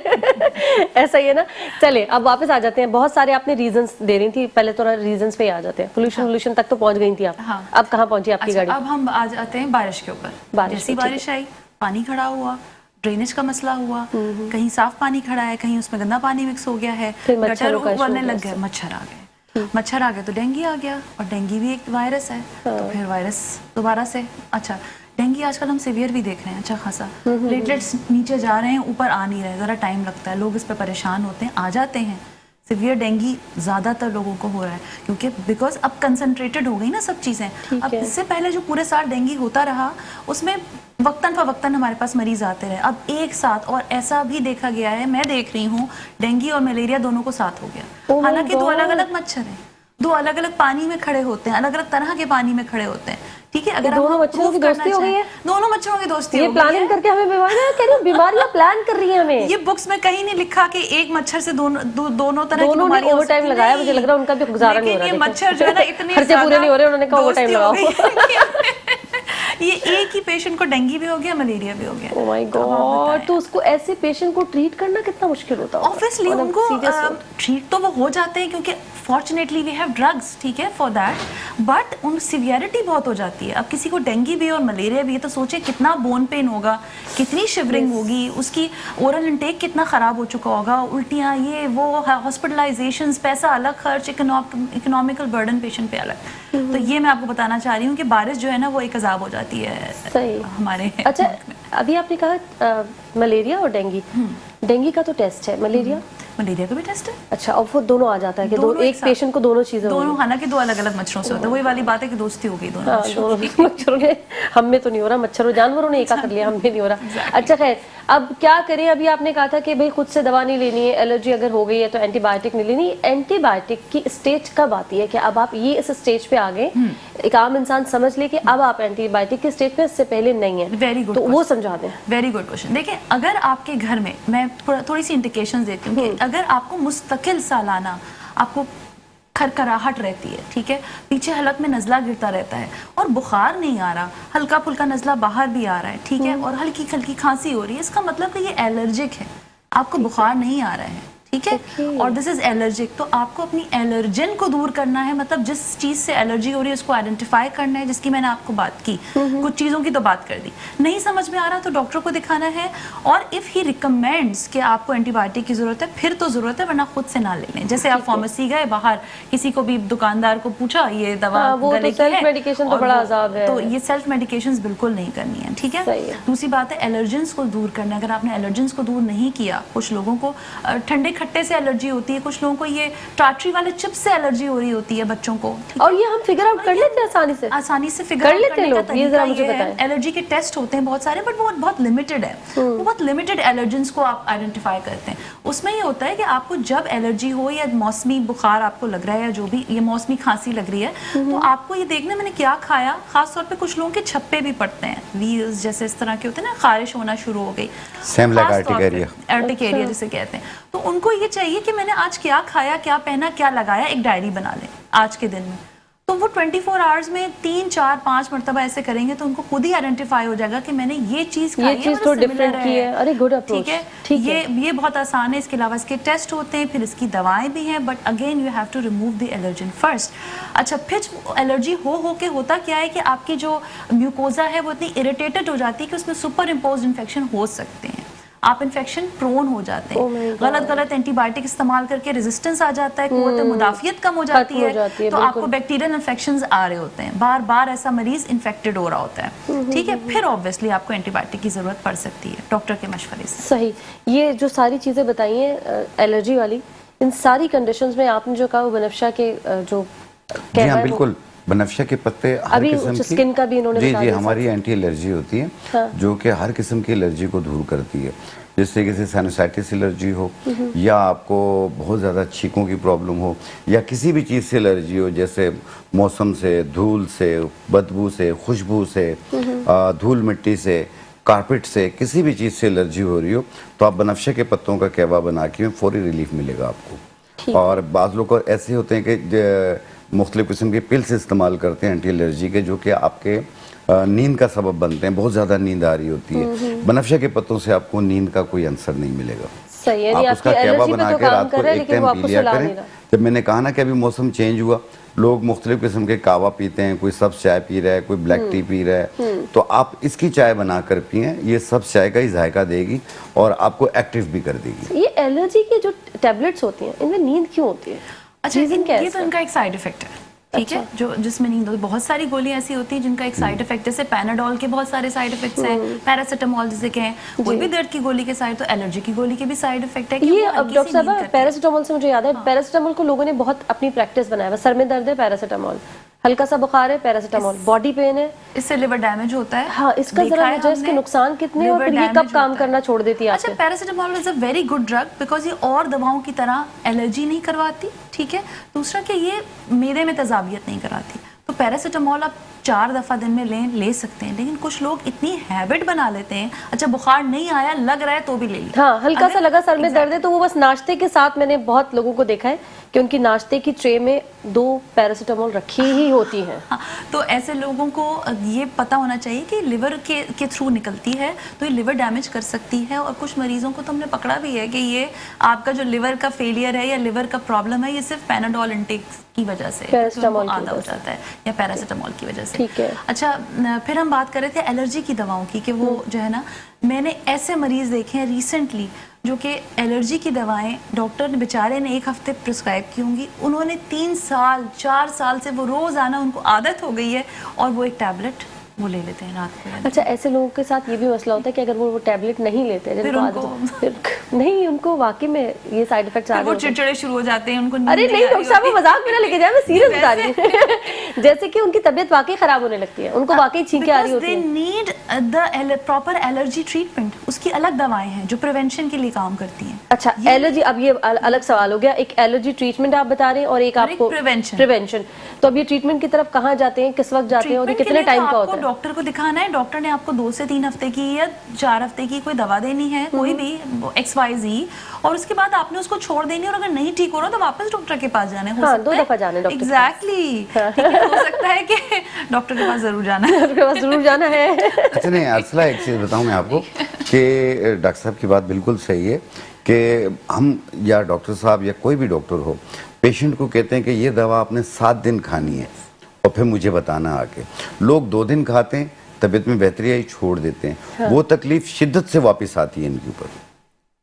ऐसा ही है ना। चले अब वापस आ जाते हैं, बहुत सारे आपने रीजंस दे रही थी, पहले तो रीजंस पे ही आ जाते हैं। पोल्यूशन तक तो पहुंच गई थी आप, हाँ। अब कहाँ पहुंची आपकी अच्छा, गाड़ी? अब हम आ जाते हैं बारिश के ऊपर। बारिश जैसी पे, ठीक बारिश आई, पानी खड़ा हुआ, ड्रेनेज का मसला हुआ, कहीं साफ पानी खड़ा है, कहीं उसमें गंदा पानी मिक्स हो गया है, फिर गटर मच्छरों का उबलने issue लग गए, मच्छर आ गए। मच्छर आ गए तो डेंगू आ गया, और डेंगू भी एक वायरस है, तो फिर वायरस दोबारा से। अच्छा, डेंगू आजकल हम सीवियर भी देख रहे हैं अच्छा खासा, प्लेटलेट्स नीचे जा रहे हैं, ऊपर आ नहीं रहे, ज़रा टाइम लगता है, लोग इस पर परेशान होते हैं, आ जाते हैं। सीवियर डेंगू ज़्यादातर लोगों को हो रहा है क्योंकि बिकॉज अब कंसंट्रेटेड हो गई ना सब चीज़ें। अब इससे पहले जो पूरे साल डेंगू होता रहा उसमें वक्तन फवक्तन हमारे पास मरीज आते रहे, अब एक साथ, और ऐसा भी देखा गया है, मैं देख रही हूँ डेंगू और मलेरिया दोनों को साथ हो गया। हालांकि दो अलग अलग मच्छर हैं, दो अलग अलग पानी में खड़े होते हैं, अलग अलग तरह के पानी में खड़े होते हैं। ठीक है, अगर दोनों मच्छरों की दोस्ती हो गई है, दोनों मच्छरों की दोस्ती ये हो गई है। प्लानिंग करके हमें बीमारियां प्लान कर रही है हमें। ये बुक्स में कहीं नहीं लिखा कि एक मच्छर से दोनों तरह की दोनों ने बीमारियां हो ओवर टाइम सकती लगाया, हैं। मुझे लग रहा है उनका भी गुजारा नहीं हो रहा। लेकिन ये मच्छर जो है ना इतने खर्चे पूरे नहीं हो रहे, उन्होंने कहा ओवर टाइम लगाओ। ये एक ही पेशेंट को डेंगू भी हो गया, मलेरिया भी हो गया। ओह माय गॉड, तो उसको ऐसे पेशेंट को ट्रीट करना कितना मुश्किल होता है? ऑब्वियसली उनको ट्रीट तो वो हो जाते हैं क्योंकि फॉर्चुनेटली वी हैव ड्रग्स, ठीक है, फॉर दैट, बट उन सीवियरिटी बहुत हो जाती है। अब किसी को डेंगू भी और मलेरिया भी है तो सोचे कितना बोन पेन होगा, कितनी शिवरिंग होगी, उसकी ओरल इंटेक कितना ख़राब हो चुका होगा, उल्टियाँ, ये वो, हॉस्पिटलाइजेशंस, पैसा अलग खर्च, इकोनॉमिकल बर्डन पेशेंट पे अलग। तो ये मैं आपको बताना चाह रही हूँ कि बारिश जो है ना वो एक अजाब हो जाती है सही हमारे। अच्छा, अभी आपने कहा मलेरिया और डेंगू का तो टेस्ट है, मलेरिया का भी टेस्ट है। अच्छा, और वो दोनों आ जाता है कि एक पेशेंट को दोनों चीजें दोनों, हालांकि दो अलग अलग मच्छरों से होता है, वही वाली बात है कि दोस्ती हो गई दोनों मच्छरों ने, हम में तो नहीं हो रहा, मच्छरों जानवरों ने एका कर लिया, हम में नहीं हो रहा। अच्छा खैर, अब क्या करें? अभी आपने कहा था कि भाई खुद से दवा नहीं लेनी है, एलर्जी अगर हो गई है तो एंटीबायोटिक नहीं लेनी। एंटीबायोटिक की स्टेज कब आती है कि अब आप ये इस स्टेज पे आ गए, एक आम इंसान समझ ले कि अब आप एंटीबायोटिक की स्टेज पे, इससे पहले नहीं है? वेरी गुड, तो वो समझा दें। Very good question. देखिए, अगर आपके घर में, मैं थोड़ी सी इंडिकेशंस देती हूँ कि अगर आपको मुस्तकिल सालाना आपको खरखराहट रहती है, ठीक है, पीछे हलक में नज़ला गिरता रहता है और बुखार नहीं आ रहा, हल्का फुल्का नज़ला बाहर भी आ रहा है, ठीक है, और हल्की हल्की खांसी हो रही है, इसका मतलब कि ये एलर्जिक है, आपको बुखार नहीं आ रहा है, ठीक है, और दिस इज एलर्जिक। तो आपको अपनी एलर्जन को दूर करना है, मतलब जिस चीज़ से एलर्जी हो रही है उसको आइडेंटिफाई करना है, जिसकी मैंने आपको बात की, कुछ चीज़ों की तो बात कर दी, नहीं समझ में आ रहा तो डॉक्टर को दिखाना है, और इफ़ ही रिकमेंड्स कि आपको एंटीबायोटिक की ज़रूरत है फिर तो ज़रूरत है, वरना खुद से ना ले लें। जैसे आप फार्मेसी गए, बाहर किसी को भी दुकानदार को पूछा ये दवा गले की है, मेडिकेशन तो बड़ा अजाब है, तो ये सेल्फ मेडिकेशंस बिल्कुल नहीं करनी है, ठीक है। दूसरी बात है एलर्जेंस को दूर करना। अगर आपने एलर्जेंस को दूर नहीं किया, कुछ लोगों को ठंडे खट्टे से एलर्जी होती है, कुछ लोगों को ये टाटरी वाले चिप्स से एलर्जी हो रही होती है बच्चों को, और ये हम फिगर आउट कर लेते हैं आसानी से फिगर कर लेते हैं लोग। ये जरा मुझे बताएं। एलर्जी के टेस्ट होते हैं बहुत सारे, बट वो बहुत लिमिटेड है, वो बहुत लिमिटेड एलर्जेंस को आप आइडेंटिफाई करते हैं। उसमें ये होता है कि आपको जब एलर्जी हो या मौसमी बुखार आपको लग रहा है या जो भी ये मौसमी खांसी लग रही है, तो आपको ये देखना मैंने क्या खाया। खास तौर पे कुछ लोगों के छप्पे भी पड़ते हैं, वील्स जैसे इस तरह के होते हैं ना, खारिश होना शुरू हो गई, अर्टिकेरिया जिसे कहते हैं, तो उनको ये चाहिए कि मैंने आज क्या खाया, क्या पहना, क्या लगाया, एक डायरी बना लें आज के दिन में। तो वो 24 आवर्स में 3, 4, 5 मरतबा ऐसे करेंगे तो उनको खुद ही आइडेंटिफाई हो जाएगा कि मैंने ये चीज खाई है, चीज मुझे तो similar डिफरेंट की है। अरे गुड अप्रोच। ठीक है, ये बहुत आसान है। इसके अलावा इसके टेस्ट होते हैं, फिर इसकी दवाएं भी हैं, but again you have to remove the allergen first. अच्छा, फिर एलर्जी हो के होता क्या है कि आपकी जो म्यूकोजा है वो इतनी इरिटेटेड हो जाती है कि उसमें सुपर इम्पोज्ड इन्फेक्शन हो सकते हैं, आप इन्फेक्शन प्रोन हो जाते Oh हैं। my God. गलत एंटीबायोटिक इस्तेमाल करके रेजिस्टेंस आ जाता है, कुव्वत मुदाफियत कम हो जाती है, तो बिल्कुल। आपको बैक्टीरियल इन्फेक्शंस आ रहे होते हैं, बार बार ऐसा मरीज इन्फेक्टेड हो रहा होता है। ठीक है, फिर ऑब्वियसली आपको एंटीबायोटिक की जरूरत पड़ सकती है डॉक्टर के मशवरे से। सही। ये जो सारी चीजें बताई हैं एलर्जी वाली, इन सारी कंडीशंस में आपने जो कहा वो बनफशा के जो जी कहना हाँ है वो- बिल्कुल, बनफशा के पत्ते हर अभी किस्म की, स्किन का भी इन्होंने जी बता जी, दिया हमारी एंटी एलर्जी होती है हाँ। जो कि हर किस्म की एलर्जी को दूर करती है। जिससे किसी साइनसाइटिस एलर्जी हो या आपको बहुत ज़्यादा छींकों की प्रॉब्लम हो या किसी भी चीज़ से एलर्जी हो, जैसे मौसम से, धूल से, बदबू से, खुशबू से, धूल मिट्टी से, कारपेट से, किसी भी चीज़ से एलर्जी हो रही हो तो आप बनफशा के पत्तों का कहवा बना के फौरी रिलीफ मिलेगा आपको। और बाज़ लोग ऐसे होते हैं कि मुख्तलिफ किस्म के पिल्स इस्तेमाल करते हैं एंटी एलर्जी के, जो कि आपके नींद का सबब बनते हैं। बहुत ज़्यादा नींद आ रही होती है, बनफशा के पत्तों से आपको नींद का कोई असर नहीं मिलेगा। सही है, आप उसका कहवा बना के रात को एक टाइम पी लिया करें। जब मैंने कहा ना कि अभी मौसम चेंज हुआ, लोग मुख्तलिफ किस्म के कहवा पीते हैं, कोई सब्ज चाय पी रहा है, कोई ब्लैक टी पी रहा है, तो आप इसकी चाय बनाकर पिएं, ये सब्ज चाय का ही जायका देगी और आपको एक्टिव भी कर देगी। ये एलर्जी की जो टैबलेट्स होती हैं इनमें नींद क्यों होती है? अच्छा, रीजन क्या है ये तो इसका? इनका एक साइड इफेक्ट है। ठीक है, जो जिसमें नींद होती है। बहुत सारी गोलियां ऐसी होती हैं जिनका एक साइड इफेक्ट, जैसे पैनाडोल के बहुत सारे साइड इफेक्ट्स हैं, पैरासीटामोल जिसे कहें, कोई भी दर्द की गोली के साइड, तो एलर्जी की गोली के भी साइड इफेक्ट है कि ये वो अब हल्की डॉक्टर सी नींद साहब करती है। पैरासीटामोल से मुझे याद है, पैरासीटामोल को लोगों ने बहुत अपनी प्रैक्टिस बनाया है। सर में दर्द है पैरासीटामोल, हल्का सा बुखार है पैरासीटामोल, बॉडी पेन है, इससे लिवर डैमेज होता है। हाँ इसका देखा जरा है मुझे इसके हमने, नुकसान कितने हैं और liver फिर ये कब damage काम होता है। करना छोड़ देती है अच्छा, आपके? Paracetamol is a very good drug because ये और दवाओं की तरह एलर्जी नहीं करवाती। ठीक है, दूसरा कि ये मेदे में तेजाबियत नहीं कराती। तो पैरासीटामोल आप 4 दफ़ा दिन में ले सकते हैं, लेकिन कुछ लोग इतनी हैबिट बना लेते हैं, अच्छा बुखार नहीं आया, लग रहा है तो भी ले लिया। हाँ हल्का सा लगा सर में दर्द है तो वो बस नाश्ते के साथ, मैंने बहुत लोगों को देखा है कि उनकी नाश्ते की ट्रे में 2 पैरासीटामोल रखी ही होती हैं। हाँ, तो ऐसे लोगों को ये पता होना चाहिए कि लिवर के थ्रू निकलती है तो ये लिवर डैमेज कर सकती है। और कुछ मरीजों को तो हमने पकड़ा भी है कि ये आपका जो लिवर का फेलियर है या लिवर का प्रॉब्लम है, ये सिर्फ पैनाडोल इंटेक की वजह से, पैरासीटामोल की आधा हो वजह से। जाता है, या पैरासीटामोल की वजह से। ठीक है। अच्छा, फिर हम बात कर रहे थे एलर्जी की दवाओं की कि वो जो है ना, मैंने ऐसे मरीज देखे हैं रिसेंटली जो कि एलर्जी की दवाएं डॉक्टर ने बेचारे ने 1 हफ्ते प्रिस्क्राइब की होंगी, उन्होंने 3 साल 4 साल से वो रोजाना उनको आदत हो गई है और वो एक टैबलेट वो ले लेते हैं रात को। अच्छा, ऐसे लोगों के साथ ये भी मसला होता है कि अगर वो टैबलेट नहीं लेते फिर जिनको उनको- आदत फिर नहीं, उनको वाकई में ये साइड इफेक्ट्स आ फिर रहे वो होते हैं। चिड़चिड़े शुरू हो जाते हैं, उनको नींद अरे नहीं आ रही डॉक्टर साहब, वो होती। मजाक में ना लेके जाए, मैं सीरियस बता रही हूँ। जैसे कि उनकी तबीयत वाकई खराब होने लगती है, उनको वाकई छींकें आ रही होती दे हैं। Need the proper allergy treatment, उसकी अलग दवाएं हैं जो प्रिवेंशन के लिए काम करती हैं। अच्छा, एलर्जी, अब ये अलग सवाल हो गया। एक एलर्जी ट्रीटमेंट आप बता रहे हैं और एक और एक आपको prevention। तो अब ये ट्रीटमेंट की तरफ कहाँ जाते हैं, किस वक्त जाते हैं और ये ट्रीटमेंट के कितने लिए तो टाइम का आपको होता है? डॉक्टर को दिखाना है, डॉक्टर ने आपको 2 से 3 हफ्ते की या 4 हफ्ते की कोई दवा देनी है, कोई भी XYZ, और उसके बाद आपने उसको छोड़ देनी है। और अगर नहीं ठीक हो रहा तो वापस डॉक्टर के पास जाना है। हाँ, 2 दफा जाना है डॉक्टर के पास। एग्जैक्टली, हो सकता है कि डॉक्टर के पास जरूर जाना है। डॉक्टर के पास जरूर जाना है। अच्छा नहीं अरसला, एक चीज़ बताऊं मैं आपको कि डॉक्टर साहब की बात बिल्कुल सही है कि हम या डॉक्टर साहब या कोई भी डॉक्टर हो, पेशेंट को कहते हैं कि ये दवा आपने 7 दिन खानी है और फिर मुझे बताना आके। लोग 2 दिन खाते हैं, तबीयत में बेहतरी आई, छोड़ देते हैं। हाँ। वो तकलीफ शिद्दत से वापस आती है इनके ऊपर।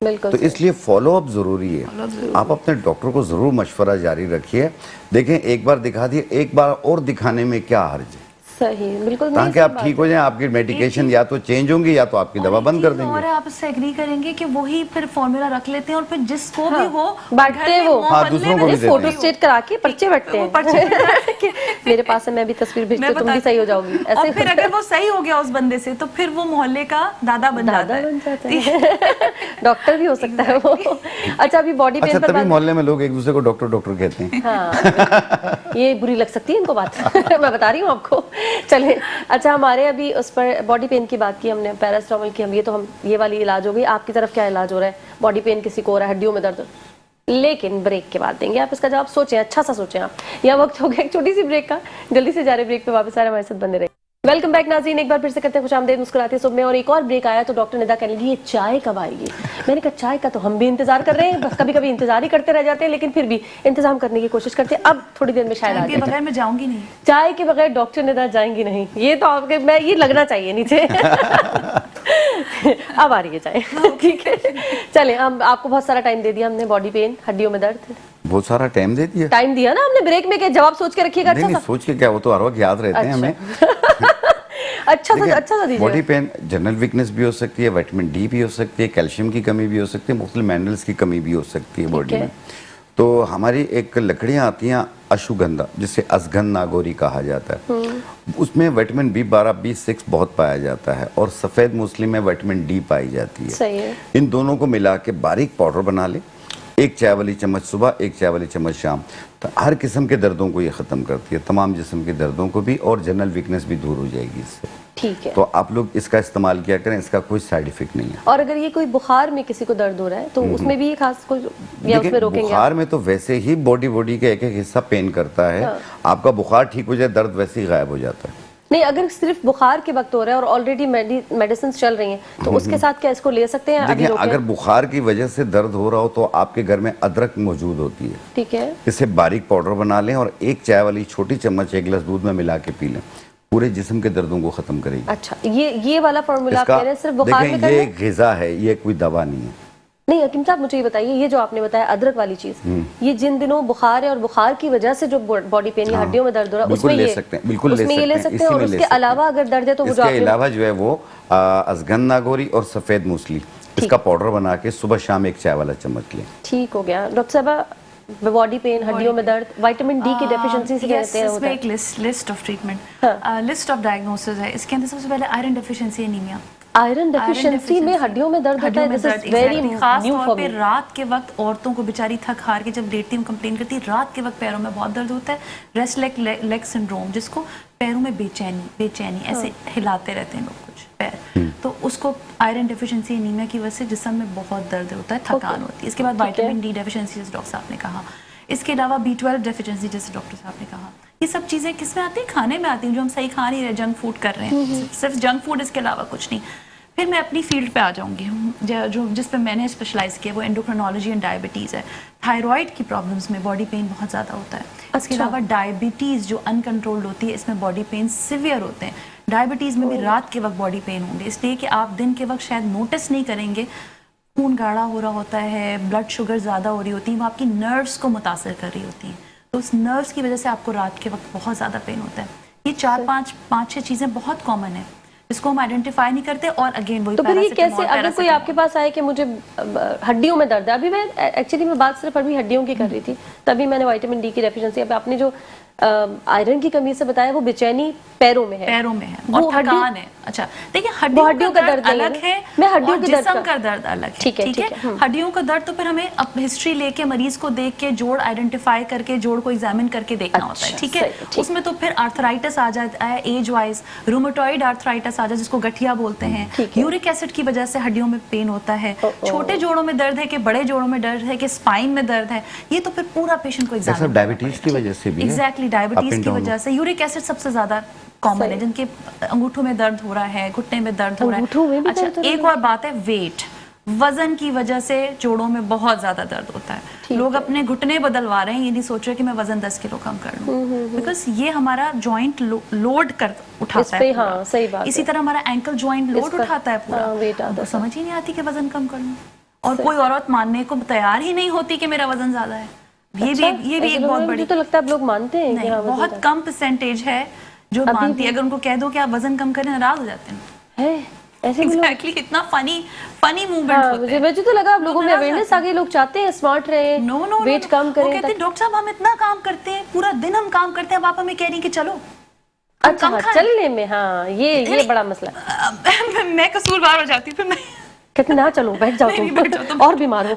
बिल्कुल तो सही। इसलिए फॉलो अप जरूरी है। आप अपने डॉक्टर को जरूर मशवरा जारी रखिए। देखें, एक बार दिखा दिए, एक बार और दिखाने में क्या हर्ज है, सही, बिल्कुल नहीं, ताकि सही आप बात ठीक है। हो जाएं। आपकी मेडिकेशन या तो चेंज होंगी या तो आपकी दवा बंद कर और देंगे। आप इससे एग्री करेंगे कि वही फिर फॉर्मूला रख लेते हैं और फिर जिसको हाँ, भी हो बांटते घर में वो। मोहल्ले हाँ, दूसरों में को भी ये देते फोटो हैं। स्टेट करा के पर्चे बटते वो हैं पर्चे कि मेरे पास है, मैं भी तस्वीर भेजती मैं हूँ, तुम भी बताती सही हो हूँ। जाओगी। और ऐसे फिर अगर वो सही हो गया उस बंदे से तो फिर वो मोहल्ले का दादा बन जाता दादा है। बन जाता है। डॉक्टर भी हो सकता है वो। अच्छा, अभी बॉडी अच्छा, पेन पर तभी बात, मोहल्ले में लोग एक दूसरे को डॉक्टर डॉक्टर कहते हैं। हाँ ये बुरी लग सकती है इनको बात। मैं बता रही हूँ आपको। चले, अच्छा हमारे अभी उस पर बॉडी पेन की बात की हमने, पैरासीटामोल की, हम ये वाली इलाज हो गई। आपकी तरफ क्या इलाज हो रहा है? बॉडी पेन किसी को हो रहा है, हड्डियों में दर्द? लेकिन ब्रेक के बाद देंगे आप इसका जवाब। सोचें, अच्छा सा सोचें आप। यह वक्त हो गया एक छोटी सी ब्रेक का, जल्दी से जा रहे ब्रेक पे वापस आ रहे, हमारे साथ बने रहे। वेलकम बैक नाज़रीन, एक बार फिर से करते हैं खुशामदीद मुस्कुराते सुबह में। और एक और ब्रेक आया तो डॉक्टर निदा कहने लगी ये चाय कब आएगी। मैंने कहा चाय का तो हम भी इंतजार कर रहे हैं, बस कभी कभी इंतजार ही करते रह जाते हैं, लेकिन फिर भी इंतजाम करने की कोशिश करते हैं। अब थोड़ी देर में शायद आ चाय के जाए। बगैर मैं जाऊंगी नहीं। चाय के बगैर डॉक्टर निदा जाएंगी नहीं, ये तो आपके मैं ये लगना चाहिए नीचे। अब आ रही है चाय, ठीक है। चलें, हम आपको बहुत सारा टाइम दे दिया हमने। बॉडी पेन, हड्डियों में दर्द, बहुत सारा टाइम दे दिया। टाइम दिया ना हमने ब्रेक में, के जवाब सोच के रखिएगा। नहीं, अच्छा नहीं, सा, सोच के क्या, वो तो हर वक्त याद रहते हैं हमें। अच्छा सा दीजिए। बॉडी पेन जनरल वीकनेस भी हो सकती है, विटामिन डी भी हो सकती है, कैल्शियम की कमी भी हो सकती है, मुख्तलिफ मिनरल्स की कमी भी हो सकती है बॉडी में। तो हमारी एक लकड़ियाँ आती हैं अश्वगंधा, जिसे असगन नागौरी कहा जाता है, उसमें विटामिन B12 B6 बहुत पाया जाता है, और सफ़ेद मूसली में विटामिन डी पाई जाती है। सही है। इन दोनों को मिला के बारीक पाउडर बना ले, एक चाय वाली चम्मच सुबह, एक चाय वाली चम्मच शाम, तो हर किस्म के दर्दों को ये ख़त्म करती है, तमाम जिस्म के दर्दों को भी, और जनरल वीकनेस भी दूर हो जाएगी इससे। ठीक है। तो आप लोग इसका इस्तेमाल किया करें, इसका कोई साइड इफेक्ट नहीं है। और अगर ये कोई बुखार में किसी को दर्द हो रहा है तो उसमें भी ये खास कोई या उसमें रोकेंगे बुखार में तो वैसे ही बॉडी का एक एक हिस्सा पेन करता है। हाँ। आपका बुखार ठीक हो जाए, दर्द वैसे ही गायब हो जाता है। नहीं, अगर सिर्फ बुखार के वक्त हो रहा है और ऑलरेडी मेडिसिन चल रही हैं तो उसके साथ क्या इसको ले सकते हैं? अभी देखिए, रोकें? अगर बुखार की वजह से दर्द हो रहा हो तो आपके घर में अदरक मौजूद होती है, ठीक है, इसे बारीक पाउडर बना लें और एक चाय वाली छोटी चम्मच एक गिलास दूध में मिला के पी लें, पूरे जिस्म के दर्दों को खत्म करेगी। अच्छा, ये वाला फॉर्मूला आप कह रहे हैं सिर्फ बुखार में देखें, करना ये है? एक ग़िज़ा है, ये कोई दवा नहीं है। नहीं हकीम साहब, मुझे ये बताइए, ये जो आपने बताया अदरक वाली चीज, ये जिन दिनों बुखार है और बुखार की वजह से जो बॉडी पेन या हड्डियों में दर्द हो रहा है बिल्कुल उसमें ले ये सकते हैं, बिल्कुल उसमें ये ले सकते हैं। और उसके अलावा अगर दर्द है तो वो जो इसके आपने अलावा जो है वो असगन नागौरी और सफ़ेद मूसली, इसका पाउडर बना के सुबह शाम एक चाय वाला चम्मच लें। ठीक हो गया। डॉक्टर साहब, बॉडी पेन, हड्डियों में दर्द, विटामिन डी की डेफिशिएंसी से कहते हैं होता है। एक list of treatment, list of diagnosis है। इसके अंदर सबसे पहले iron deficiency anaemia. Iron deficiency में हड्डियों में दर्द होता है। दिस इज वेरी खास न्यू तौर फॉर पे मी। रात के वक्त औरतों को बेचारी थक हार के जब लेटती हूँ कंप्लेन करती है, रात के वक्त पैरों में बहुत दर्द होता है। रेस्ट लेग सिंड्रोम, जिसको पैरों में बेचैनी ऐसे हिलाते रहते हैं लोग कुछ पैर, तो उसको आयरन डेफिशिएंसी एनीमिया की वजह से जिस्म में बहुत दर्द होता है, थकान होती है। इसके बाद विटामिन डी डेफिशिएंसी, जैसे डॉक्टर साहब ने कहा। इसके अलावा B12 डेफिशिएंसी, जैसे डॉक्टर साहब ने कहा। ये सब चीज़ें किस में आती हैं? खाने में आती हैं, जो हम सही खा नहीं रहे, जंक फूड कर रहे हैं, सिर्फ जंक फूड, इसके अलावा कुछ नहीं। फिर मैं अपनी फील्ड पे आ जाऊंगी, जो जिस पे मैंने स्पेशलाइज किया वो एंडोक्रिनोलॉजी एंड डायबिटीज़ है। थायराइड की प्रॉब्लम्स में बॉडी पेन बहुत ज़्यादा होता है। इसके अलावा डायबिटीज़ जो अनकंट्रोल्ड होती है, इसमें बॉडी पेन सिवियर होते हैं। डायबिटीज़ में भी रात के वक्त बॉडी पेन होंगे, इसलिए कि आप दिन के वक्त शायद नोटिस नहीं करेंगे, खून गाढ़ा हो रहा होता है, ब्लड शुगर ज़्यादा हो रही होती है, वो आपकी नर्व्स को मुतासर कर रही होती हैं, तो उस नर्व्स की वजह से आपको रात के वक्त बहुत ज़्यादा पेन होता है। ये पाँच छः चीज़ें बहुत कॉमन है, इसको हम आइडेंटिफाई नहीं करते। और अगेन वही तो फिर ये कैसे, अगर कोई आपके पास आए कि मुझे हड्डियों में दर्द है, अभी मैं एक्चुअली मैं बात सिर्फ अभी हड्डियों की कर रही थी, तभी मैंने विटामिन डी की डेफिशिएंसी, अब आपने जो आयरन की कमी से बताया वो बेचैनी पैरों में है, पैरों में है और थकान है। अच्छा देखिए, हड्डियों का दर्द अलग है, मैं हड्डियों के जिस्म का दर्द अलग है। ठीक है। हड्डियों का दर्द तो फिर हमें अब हिस्ट्री लेके, मरीज को देख के, जोड़ आइडेंटिफाई करके, जोड़ को एग्जामिन करके देखना होता है, ठीक है। उसमें तो फिर आर्थराइटिस आ जाता है एज वाइज, रूमेटॉइड आर्थराइटिस आ जाए, जिसको गठिया बोलते हैं। यूरिक एसिड की वजह से हड्डियों में पेन होता है। छोटे जोड़ों में दर्द है कि बड़े जोड़ों में दर्द है कि स्पाइन में दर्द है, ये तो फिर पूरा पेशेंट को एग्जामिन। डायबिटीज की वजह से भी, एग्जैक्टली, डायबिटीज की वजह से। यूरिक एसिड सबसे ज्यादा कॉमन है, जिनके अंगूठों में दर्द हो रहा है, घुटने में दर्द हो रहा है। अच्छा, एक और बात है वेट, वजन की वजह से जोड़ों में बहुत ज्यादा दर्द होता है। लोग अपने घुटने बदलवा रहे हैं, ये नहीं सोच रहे कि मैं वजन 10 किलो कम कर लूं, बिकॉज ये हमारा जॉइंट लोड कर उठाता है। हाँ, सही बात इसी तरह हमारा एंकल जॉइंट लोड उठाता है पूरा, तो समझ ही नहीं आती कि वजन कम कर लूं। और कोई औरत मानने को तैयार ही नहीं होती कि मेरा वजन ज्यादा है। ये भी एक बहुत बड़ी, तो लगता है आप लोग मानते हैं नहीं, बहुत कम परसेंटेज है जो मानती है। अगर उनको कह दो कि आप वजन कम करें, नाराज हो जाते हैं। ऐसे एग्जैक्टली, इतना फनी मूवमेंट होते हैं। मुझे तो लगा आप लोगों में अवेयरनेस आ गई, लोग चाहते हैं स्मार्ट रहे, वेट कम करें। वो कहते हैं डॉक्टर साहब हम इतना काम करते हैं, पूरा दिन हम काम करते हैं, अब आप हमें कह रही हैं कि चलो। अच्छा, चलने में, हाँ, ये बड़ा मसला। मैं कसूरवार हो जाती हूँ, फिर मैं कहते ना चलो, बैठ जाओ तुम और बीमार हो।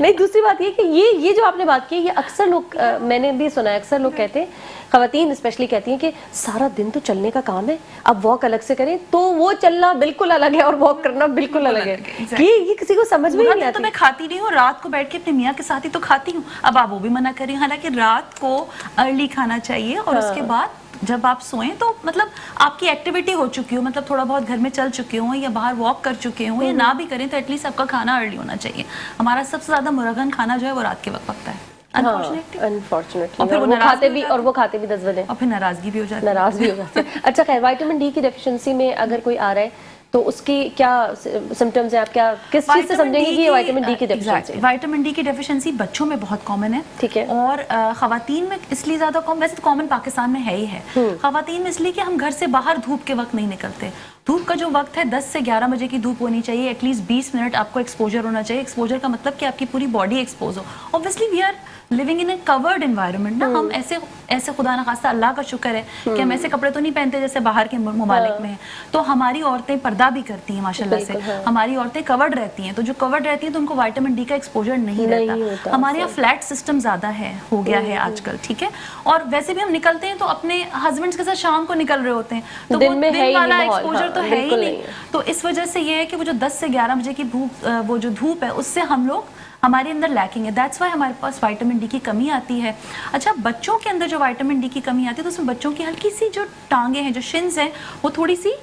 नहीं, दूसरी बात ये कि ये जो आपने बात की ये अक्सर लोग मैंने भी सुना है, अक्सर लोग कहते हैं, खवातीन स्पेशली कहती हैं कि सारा दिन तो चलने का काम है, अब वॉक अलग से करें, तो वो चलना बिल्कुल अलग है और वॉक करना बिल्कुल अलग है। exactly. ये किसी को समझ में ही नहीं तो आती। मैं खाती नहीं हूँ, रात को बैठ के अपने मियाँ के साथ ही तो खाती हूँ। अब आप वो भी मना कर रही हैं, हालांकि रात को अर्ली खाना चाहिए और उसके बाद जब आप सोएं तो मतलब आपकी एक्टिविटी हो चुकी हो, मतलब थोड़ा बहुत घर में चल चुके हो या बाहर वॉक कर चुके हो या ना भी करें तो एटलीस्ट आपका खाना अर्ली होना चाहिए। हमारा सबसे ज्यादा मुरगन खाना जो है वो रात के वक्त पकता है, अनफॉर्चुनेटली। और फिर वो वो नाराज खाते भी भी हो और वो खाते भी 10 बजे, और फिर नाराजगी भी हो जाती है। नाराज भी हो जाते हैं। अच्छा खैर, विटामिन डी की डेफिशिएंसी में अगर कोई आ रहा है तो उसकी क्या सिम्टम्स हैं, आप क्या किस चीज से समझेंगे कि ये विटामिन डी की डेफिशिएंसी है? विटामिन डी की डेफिशिएंसी बच्चों में बहुत कॉमन है, ठीक है। और खवातीन में इसलिए ज्यादा कॉमन, वैसे तो कॉमन पाकिस्तान में है ही है, खवातीन में इसलिए कि हम घर से बाहर धूप के वक्त नहीं निकलते। धूप का जो वक्त है 10 से 11 बजे की धूप होनी चाहिए, एटलीस्ट 20 मिनट आपको एक्सपोजर होना चाहिए। एक्सपोजर का मतलब कि आपकी पूरी बॉडी एक्सपोज हो। Obviously we are living in a covered environment ना, हम ऐसे खुदा ना खास्ता, अल्लाह का शुक्र है कि हम ऐसे कपड़े तो नहीं पहनते जैसे बाहर के ममालिक में है। तो हमारी औरतें पर्दा भी करती हैं माशाल्लाह से, हमारी औरतें कवर्ड रहती हैं, तो जो कवर्ड रहती हैं तो उनको विटामिन डी का एक्सपोजर नहीं रहता। हमारे यहाँ फ्लैट सिस्टम ज्यादा है, हो गया है आजकल, ठीक है। और वैसे भी हम निकलते हैं तो अपने हस्बैंड्स के साथ शाम को निकल रहे होते हैं, तो दिन वो में है दिन ही वाला नहीं माहौल, एक्सपोजर तो है ही बिल्कुल नहीं। नहीं है। तो इस वजह से ये है कि वो जो 10 से 11 बजे की वो जो धूप है उससे हम लोग हमारे अंदर लैकिंग है, दैट्स वाई हमारे पास विटामिन डी की कमी आती है। अच्छा, बच्चों के अंदर जो विटामिन डी की कमी आती है तो उसमें बच्चों की हल्की सी जो टांगे हैं, जो शिन्स हैं, वो थोड़ी सी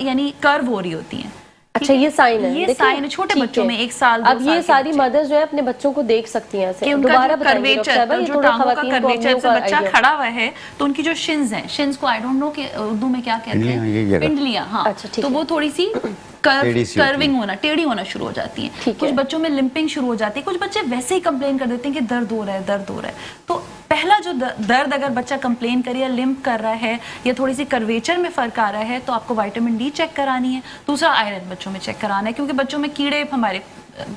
यानी कर्व हो रही होती हैं। अच्छा, ये साइन है, ये साइन है छोटे बच्चों में, 1 साल 2 अब साल ये के सारी बच्चे। मदर्स जो है अपने बच्चों को देख सकती हैं ऐसे। कि उनका दोबारा जो बताइए डॉक्टर साहब, ये जो थोड़ा टांगों का खवातीन को कर्वेचर अम्मियों से का बच्चा idea। खड़ा हुआ है तो उनकी जो शिन्स हैं, शिन्स को आई डोंट नो कि उर्दू में क्या कहते पिंडलियां, ये हैं, जगह। पिंडलियां, हाँ। अच्छा, ठीक तो है। वो थोड़ी सी टेढ़ी सी होती कर्विंग होना, टेढ़ी होना शुरू हो जाती है। ठीक कुछ है। बच्चों में लिंपिंग शुरू हो जाती है, कुछ बच्चे वैसे ही कंप्लेन कर देते हैं कि दर्द हो रहा है, दर्द हो रहा है। तो पहला जो दर्द अगर बच्चा कंप्लेन करे या लिम्प कर रहा है या थोड़ी सी कर्वेचर में फर्क आ रहा है तो आपको विटामिन डी चेक करानी है। दूसरा आयरन बच्चों में चेक कराना है, क्योंकि बच्चों में कीड़े हमारे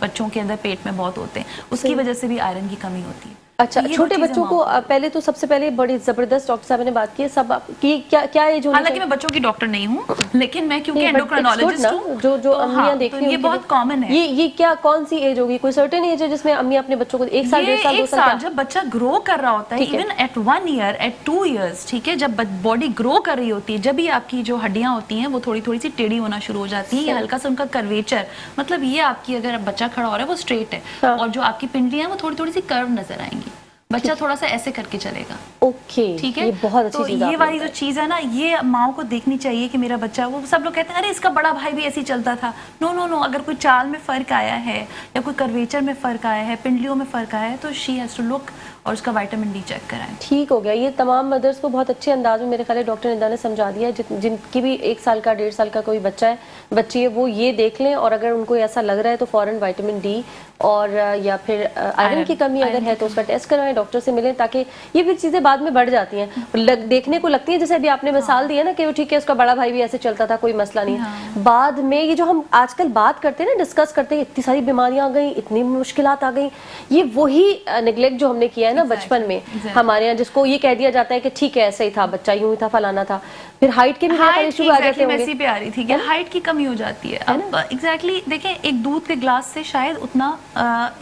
बच्चों के अंदर पेट में बहुत होते हैं, उसकी वजह से भी आयरन की कमी होती है। अच्छा, तो ये छोटे दो चीजें बच्चों को पहले तो सबसे पहले बड़ी जबरदस्त डॉक्टर साहब ने बात की है सब की क्या एज होनी हालांकि मैं बच्चों की डॉक्टर नहीं हूँ, लेकिन मैं क्योंकि एंडोक्राइनोलॉजिस्ट हूँ, जो तो अम्मियां हाँ, देखती तो होंगी ये बहुत कॉमन है। ये क्या कौन सी एज होगी, कोई सर्टेन एज है जिसमें अम्मियां अपने बच्चों को 1 साल 1.5 साल 2 साल जब बच्चा ग्रो कर रहा होता है, ठीक है। Even at 1 year, at 2 years, ठीक है, जब बॉडी ग्रो कर रही होती है, जब भी आपकी जो हड्डियां होती हैं वो थोड़ी थोड़ी सी टेढ़ी होना शुरू हो जाती है, या हल्का सा उनका कर्वेचर, मतलब ये आपकी अगर बच्चा खड़ा हो रहा है वो स्ट्रेट है, हाँ। और जो आपकी पिंडलियां वो थोड़ी थोड़ी सी कर्व नजर आएंगी, बच्चा थोड़ा सा ऐसे करके चलेगा। ओके, ठीक है, ये बहुत अच्छी तो चीज ये आपने वाली जो बताई। चीज है ना, ये माओ को देखनी चाहिए कि मेरा बच्चा, वो सब लोग कहते हैं अरे इसका बड़ा भाई भी ऐसे ही चलता था। नो नो नो, अगर कोई चाल में फर्क आया है या कोई कर्वेचर में फर्क आया है, पिंडलियों में फर्क आया है, तो शी हैज टू लुक और उसका विटामिन डी चेक कराएं। ठीक हो गया। ये तमाम मदर्स को बहुत अच्छे अंदाज में मेरे ख्याल है डॉक्टर निदा ने समझा दिया है। जिनकी भी 1 साल का 1.5 साल का कोई बच्चा है, बच्ची है, वो ये देख लें, और अगर उनको ऐसा लग रहा है तो फौरन विटामिन डी और या फिर आयरन की कमी अगर है तो उसका टेस्ट करवाएं, डॉक्टर से मिलें, ताकि ये भी चीज़ें बाद में बढ़ जाती हैं, देखने को लगती है जैसे अभी आपने मिसाल दी है ना कि वो ठीक है उसका बड़ा भाई भी ऐसे चलता था, कोई मसला नहीं। बाद में ये जो हम आजकल बात करते हैं ना, डिस्कस करते हैं, इतनी सारी बीमारियां आ गई, इतनी मुश्किलात आ गई, ये वही नेग्लेक्ट जो हमने किया है ना बचपन में हमारे यहाँ, जिसको ये कह दिया जाता है कि ठीक है ऐसे ही था बच्चा, यूं ही था, फलाना था, फिर हाइट के भी इशू आ जाते होंगे। पे आ रही थी कि हाइट की कमी हो जाती है। अब एग्जैक्टली देखें, एक दूध के ग्लास से शायद उतना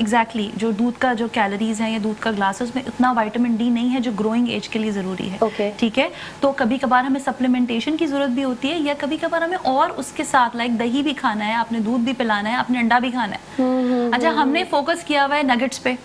एग्जैक्टली जो दूध का जो कैलोरीज है या दूध का ग्लास है उसमें उतना विटामिन डी नहीं है जो ग्रोइंग एज के लिए जरूरी है। Okay. ठीक है, तो कभी कभार हमें सप्लीमेंटेशन की जरूरत भी होती है, या कभी कभार हमें और उसके साथ लाइक दही भी खाना है, आपने दूध भी पिलाना है, आपने अंडा भी खाना है। अच्छा, हमने फोकस किया हुआ है नगेट्स पे,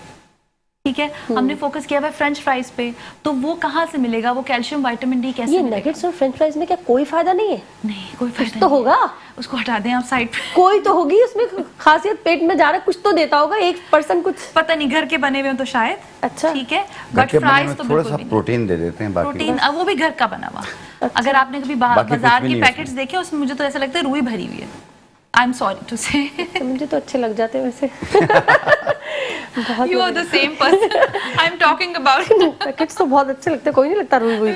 ठीक है, हमने फोकस किया हुआ है फ्रेंच फ्राइज पे, तो वो कहाँ से मिलेगा, वो कैल्शियम विटामिन डी कैसे ये मिलेगा? नगेट्स और फ्रेंच फ्राइज में क्या कोई फायदा नहीं है? नहीं, कोई फायदा तो नहीं। होगा, उसको हटा दें आप साइड पे। कोई तो होगी उसमें खासियत, पेट में जा रहा है कुछ तो देता होगा 1% कुछ। पता नहीं, घर के बने हुए हो तो शायद अच्छा, ठीक है, घर बट के बने फ्राइज में तो थोड़ा बिल्कुल सा भी नहीं। प्रोटीन दे देते हैं, बाकी प्रोटीन वो भी घर का बना हुआ। अगर आपने कभी बाकी कुछ बाजार भी की नहीं पैकेट्स देखे, उसमें मुझे तो ऐसा लगता है रुई भरी हुई है। आई एम सॉरी टू से। मुझे तो अच्छे लग जाते हैं वैसे। बहुत you are the same person I am talking about. Packets तो बहुत अच्छे लगते हैं, कोई नहीं लगता रुई हुई।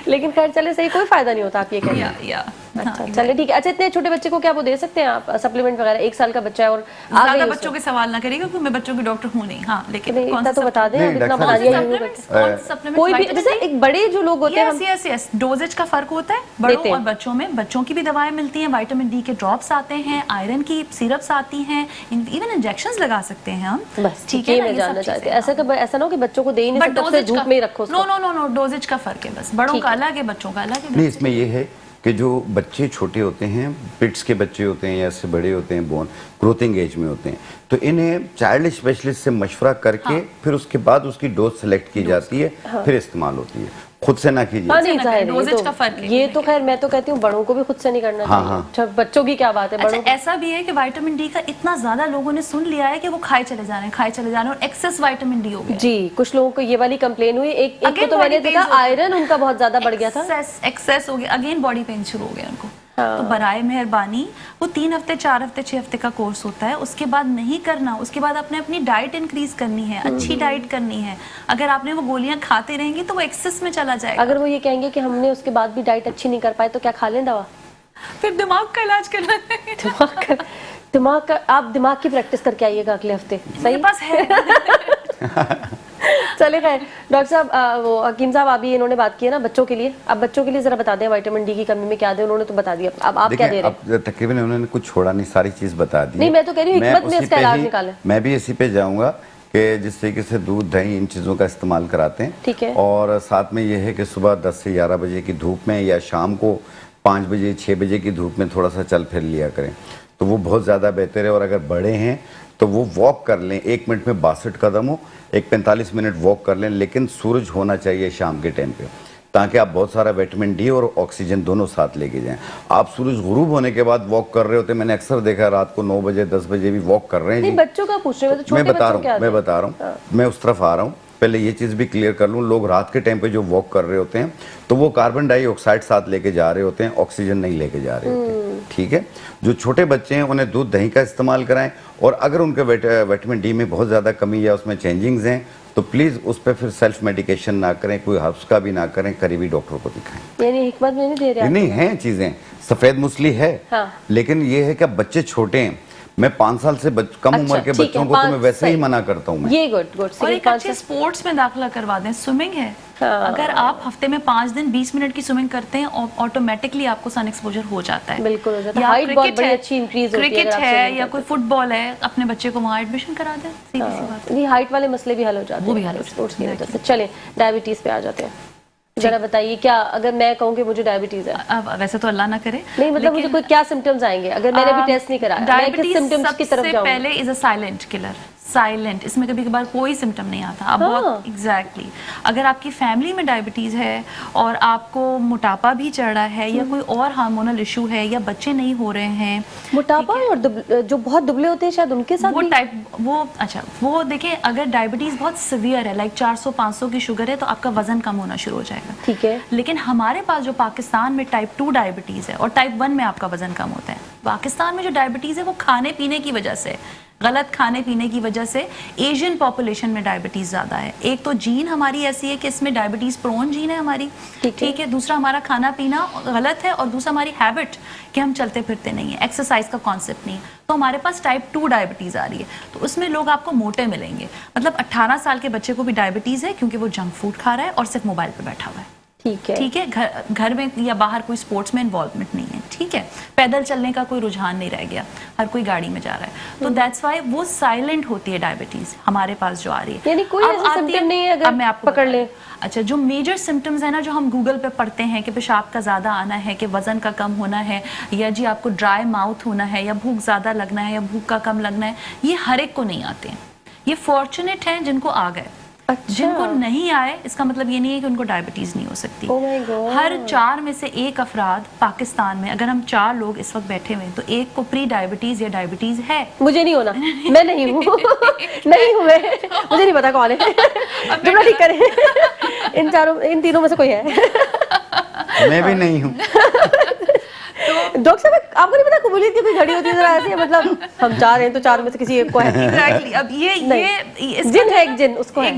लेकिन खैर चले, सही कोई फायदा नहीं होता, आप ये कह रहे हैं। या अच्छा चलिए ठीक है। अच्छा इतने छोटे बच्चे को क्या वो दे सकते हैं आप सप्लीमेंट वगैरह? 1 साल का बच्चा है और आ गई ज्यादा उसमें। बच्चों के सवाल ना करिएगा क्योंकि मैं बच्चों की डॉक्टर हूँ नहीं। हाँ लेकिन नहीं, कौन इतना सा तो बता दें, नहीं, अब इतना डॉक्टर बता दिया साहब, यूं करके। supplements, कोई भी vitamin जैसे एक बड़े जो लोग होते हैं हम यस यस डोजेज का फर्क होता है बड़ों देते हैं। और बच्चों में। बच्चों की भी दवाएं मिलती हैं, विटामिन डी के ड्रॉप्स आते हैं, आयरन की सिरप्स आती हैं, इवन इंजेक्शंस लगा सकते हैं हम। बस ठीक ये है ना, मैं ये जानना सब चाहती चीजें, हूँ। ऐसा ना हो कि बच्चों को दे ही नहीं बट सकते, उससे डोजेज धूप में ही रखो उसको। नो डोजेज का फर्क है बस। बड़ों का अलग है, बच्चों का अलग है। नहीं, इसमें ये है कि जो बच्चे छोटे होते हैं, पिट्स के बच्चे होते हैं या इससे बड़े होते हैं, बोन ग्रोथिंग एज में होते हैं, तो इन्हें चाइल्ड स्पेशलिस्ट से मशवरा करके फिर उसके बाद उसकी डोज सेलेक्ट की जाती है, फिर इस्तेमाल होती है, खुद से ना कीजिए। हाँ नहीं ना जाहिर करें, है, डोजेज का फर्क है। ये तो खैर मैं तो कहती हूँ बड़ों को भी खुद से नहीं करना हाँ, चाहिए। हाँ। अच्छा बच्चों की क्या बात है, बड़ों अच्छा ऐसा भी है कि विटामिन डी का इतना ज्यादा लोगों ने सुन लिया है कि वो खाए चले जा रहे हैं और एक्सेस विटामिन डी हो गया। जी कुछ लोगों को ये वाली कंप्लेन हुई। एक को Again तो मैंने body देखा pains होते हैं। आयरन उनका बहुत ज्यादा बढ़ गया था। एक्सेस हो गया, अगेन बॉडी पेन शुरू हो गया उनको। हाँ। तो बराए मेहरबानी वो 3 हफ्ते 4 हफ्ते 6 हफ्ते का कोर्स होता है, उसके बाद नहीं करना। उसके बाद आपने अपनी डाइट इंक्रीज करनी है, अच्छी डाइट करनी है। अगर आपने वो गोलियां खाते रहेंगी तो वो एक्सेस में चला जाएगा। अगर वो ये कहेंगे कि हमने उसके बाद भी डाइट अच्छी नहीं कर पाए तो क्या खा लें दवा? फिर दिमाग का इलाज करना है। आप दिमाग की प्रैक्टिस करके आइएगा अगले हफ्ते। मेरे सही पास है। चले खैर डॉक्टर साहब, वो हकीम साहब अभी इन्होंने बात की है ना बच्चों के लिए। अब बच्चों के लिए जरा बता दें विटामिन डी की कमी में क्या दें। उन्होंने तो बता दिया, अब आप क्या दे रहे हैं? अब तकरीबन उन्होंने कुछ छोड़ा नहीं, सारी चीज बता दी। नहीं, मैं तो कह रही हूँ हिकमत में उसी इसका पे इलाज ही- निकालें। मैं भी इसी पे जाऊंगा कि जिस तरीके से दूध दही इन चीज़ों का इस्तेमाल कराते हैं, ठीक है। और साथ में ये है कि सुबह 10 से 11 बजे की धूप में या शाम को 5 बजे 6 बजे की धूप में थोड़ा सा चल फिर लिया करें, तो वो बहुत ज़्यादा बेहतर है। और अगर बड़े हैं तो वो वॉक कर लें, 1 मिनट में 62 कदम हो, 45 मिनट वॉक कर लें, लेकिन सूरज होना चाहिए शाम के टाइम पे, ताकि आप बहुत सारा विटामिन डी और ऑक्सीजन दोनों साथ लेके जाएं। आप सूरज गुरूब होने के बाद वॉक कर रहे होते हैं, मैंने अक्सर देखा रात को 9 बजे 10 बजे भी वॉक कर रहे हैं नहीं जी। बच्चों का पूछ रहे हो, तो छोटे मैं बता बच्चों क्या रहा हूँ, मैं बता रहा हूँ, मैं उस तरफ आ रहा हूँ। पहले ये चीज़ भी क्लियर कर लूँ, लोग रात के टाइम पे जो वॉक कर रहे होते हैं तो वो कार्बन डाइऑक्साइड साथ लेके जा रहे होते हैं, ऑक्सीजन नहीं लेके जा रहे होते हैं, ठीक है। जो छोटे बच्चे हैं उन्हें दूध दही का इस्तेमाल कराएं, और अगर उनके विटामिन डी में बहुत ज़्यादा कमी या उसमें चेंजिंग्स हैं तो प्लीज़ उस पर फिर सेल्फ मेडिकेशन ना करें, कोई हर्ब्स का भी ना करें, करीबी डॉक्टर को दिखाएं। यानी हिकमत में नहीं दे रहे ये आप? नहीं है चीज़ें, सफ़ेद मूसली है, हाँ। लेकिन ये है कि अब बच्चे छोटे हैं। मैं 5 साल से कम अच्छा, उम्र के ठीक है, बच्चों को तो मैं 5 वैसे ही सही। मना करता हूँ मैं। ये गुड और एक अच्छे स्पोर्ट्स में दाखिला करवा दें। स्विमिंग है, हाँ। अगर आप हफ्ते में 5 दिन 20 मिनट की स्विमिंग करते हैं ऑटोमेटिकली आपको सन एक्सपोजर हो जाता है। बिल्कुल हो जाता है। या हाइट बहुत क्रिकेट बड़ी है, अच्छी इंक्रीज होती है क्रिकेट अगर आप है swimming या करते कोई फुटबॉल है, अपने बच्चे को वहाँ एडमिशन करा दें, सीधी सी बात है। हैं। ये हाइट वाले मसले भी हल हो जाते हैं, वो भी हल हो जाते हैं, स्पोर्ट्स की वजह से। चलें डायबिटीज पे आ जाते हैं। जरा बताइए, क्या अगर मैं कहूँ कि मुझे डायबिटीज है, अब वैसे तो अल्लाह ना करे, नहीं मतलब मुझे कोई क्या सिम्टम्स आएंगे अगर मैंने भी टेस्ट नहीं कराया, मैं किस डायबिटीज सिम्टम्स की तरफ सबसे जाऊँ? पहले is a silent killer. Silent, इसमें कभी कभार कोई सिम्टम नहीं आता। आप बहुत एग्जैक्टली अगर आपकी फैमिली में डायबिटीज है और आपको मोटापा भी चढ़ रहा है या कोई और हार्मोनल इशू है या बच्चे नहीं हो रहे हैं, मोटापा और जो बहुत दुबले होते हैं शायद उनके साथ वो भी? टाइप वो देखिए, अगर डायबिटीज बहुत सिवियर है, लाइक 400-500 की शुगर है, तो आपका वजन कम होना शुरू हो जाएगा। ठीक है। लेकिन हमारे पास जो पाकिस्तान में टाइप 2 डायबिटीज है और टाइप 1 में आपका वजन कम होता है। पाकिस्तान में जो डायबिटीज है वो खाने पीने की वजह से, गलत खाने पीने की वजह से एशियन पॉपुलेशन में डायबिटीज ज्यादा है। एक तो जीन हमारी ऐसी है कि इसमें डायबिटीज प्रोन जीन है हमारी, ठीक है। दूसरा हमारा खाना पीना गलत है, और दूसरा हमारी हैबिट कि हम चलते फिरते नहीं है, एक्सरसाइज का कॉन्सेप्ट नहीं है, तो हमारे पास टाइप 2 डायबिटीज आ रही है। तो उसमें लोग आपको मोटे मिलेंगे। मतलब 18 साल के बच्चे को भी डायबिटीज है क्योंकि वो जंक फूड खा रहा है और सिर्फ मोबाइल पर बैठा हुआ है। ठीक है, घर में या बाहर कोई स्पोर्ट्स में इन्वॉल्वमेंट नहीं है, ठीक है। पैदल चलने का कोई रुझान नहीं रह गया, हर कोई गाड़ी में जा रहा है। तो दैट्स वाई वो साइलेंट होती है डायबिटीज हमारे पास जो आ रही है। यानी कोई ऐसा सिम्टम नहीं है अगर मैं आपको पकड़ ले। अच्छा, जो मेजर सिम्टम्स है ना, जो हम गूगल पे पढ़ते हैं कि पेशाब का ज्यादा आना है, कि वजन का कम होना है, या जी आपको ड्राई माउथ होना है, या भूख ज्यादा लगना है, या भूख का कम लगना है, ये हर एक को नहीं आते हैं। ये फॉर्चुनेट हैं जिनको आ गए। अच्छा। जिनको नहीं आए इसका मतलब ये नहीं है कि उनको डायबिटीज नहीं हो सकती। Oh my God। हर 4 में से 1 अफराद पाकिस्तान में, अगर हम 4 लोग इस वक्त बैठे हुए हैं, तो 1 को प्री डायबिटीज या डायबिटीज है। मुझे नहीं होना, मैं नहीं हूँ नहीं हूँ मैं, मुझे नहीं पता कौन है। जुमला ठीक करें, इन तीनों में से कोई है। मैं भी नहीं हूँ। डॉक्टर साहब आपको नहीं पता कबूलियत की कोई घड़ी होती है जरा ऐसे, मतलब हम 4 हैं तो 4 में से किसी एक को है। एग्जैक्टली। अब ये जिन है, एक जिन उसको है।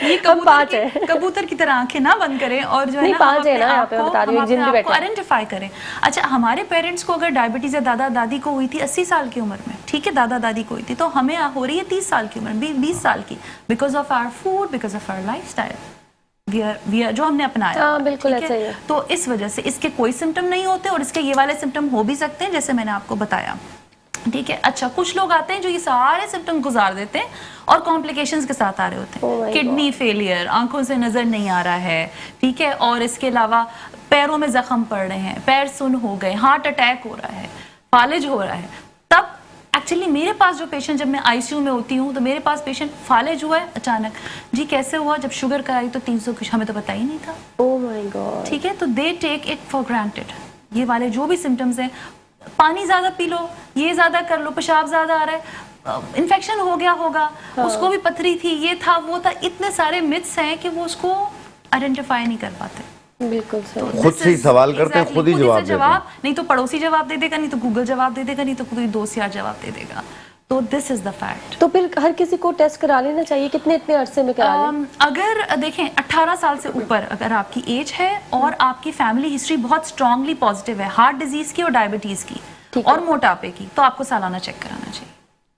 ये अब 5 है। कबूतर की तरह आंखें ना बंद करें और जो है नहीं, ना, हम 5 है अपने ना, यहाँ आप पे को- बता रही हूँ, हम एक जिन अपने भी आप को बैठा है। आइडेंटिफाई करें। अच्छा, हमारे पेरेंट्स को अगर डायबिटीज या दादा दादी को हुई थी 80 साल की उम्र में, ठीक है, दादा दादी को हुई थी, तो हमें हो रही है 30 साल की उम्र में, 20 साल की, because of our food, because of our lifestyle, जो हमने अपनाया। हाँ, बिल्कुल ठीक ऐसा ही है। तो इस वजह से इसके कोई सिम्टम नहीं होते और इसके ये वाले सिम्टम हो भी सकते हैं, जैसे मैंने आपको बताया। ठीक है। अच्छा, कुछ लोग आते हैं जो ये सारे सिम्टम गुजार देते हैं और कॉम्प्लिकेशंस के साथ आ रहे होते Oh हैं। my किडनी फेलियर, आंखों से नजर नहीं आ रहा है, ठीक है, और इसके अलावा पैरों में जख्म पड़ रहे हैं, पैर सुन हो गए, हार्ट अटैक हो रहा है, फालिज हो रहा है। तब एक्चुअली मेरे पास जो पेशेंट, जब मैं आईसीयू में होती हूँ तो मेरे पास पेशेंट फालिज हुआ है अचानक, जी कैसे हुआ, जब शुगर कराई तो 300 कुछ, हमें तो पता ही नहीं था। Oh my God. ठीक है, तो they take it for granted. ये वाले जो भी सिम्टम्स हैं, पानी ज्यादा पी लो, ये ज्यादा कर लो, पेशाब ज्यादा आ रहा है, इन्फेक्शन हो गया होगा, उसको भी पथरी थी, ये था वो था, इतने सारे मिथ्स हैं कि वो उसको आइडेंटिफाई नहीं कर पाते। बिल्कुल सही। खुद से ही सवाल करते हैं, खुद ही जवाब देते हैं। नहीं तो पड़ोसी जवाब दे देगा, नहीं तो गूगल जवाब दे देगा, नहीं तो कोई दोस्त यार जवाब दे देगा। तो दिस इज द फैक्ट। तो फिर हर किसी को टेस्ट करा लेना चाहिए, कितने इतने अरसे में करा लें? अगर देखें 18 साल से ऊपर अगर आपकी एज है और आपकी फैमिली हिस्ट्री बहुत स्ट्रांगली पॉजिटिव है, हार्ट डिजीज की और डायबिटीज की ठीक है। और मोटापे की, तो आपको सालाना चेक कराना चाहिए।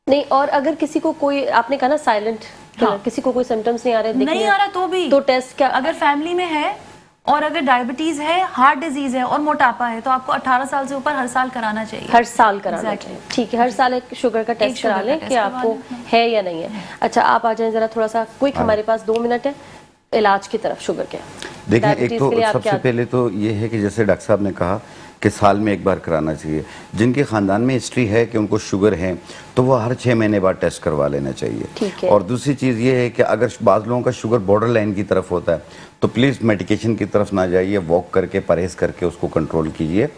नहीं, और अगर किसी को कोई, आपने कहा ना साइलेंट, हाँ। किसी को कोई सिम्टम्स नहीं आ रहे, नहीं आ रहा तो भी, तो टेस्ट क्या? अगर फैमिली में है और अगर डायबिटीज है, हार्ट डिजीज है और मोटापा है, तो आपको 18 साल से ऊपर हर साल कराना चाहिए। हर साल कराना Exactly. चाहिए, ठीक है, हर साल एक शुगर का टेस्ट शुगर करा का लें टेस्ट कि करवा आपको लें। है या नहीं है। अच्छा, आप आ जाएं जरा थोड़ा सा क्विक, हमारे पास 2 मिनट है इलाज की तरफ शुगर के। देखिए, डायबिटीज एक तो के लिए आप सबसे क्या- पहले तो ये है कि जैसे डॉक्टर साहब ने कहा कि साल में एक बार कराना चाहिए। जिनके ख़ानदान में हिस्ट्री है कि उनको शुगर है तो वो हर 6 महीने बाद टेस्ट करवा लेना चाहिए। ठीक है। और दूसरी चीज़ ये है कि अगर बाज़ लोगों का शुगर बॉर्डर लाइन की तरफ होता है तो प्लीज़ मेडिकेशन की तरफ ना जाइए, वॉक करके परहेज़ करके उसको कंट्रोल कीजिए।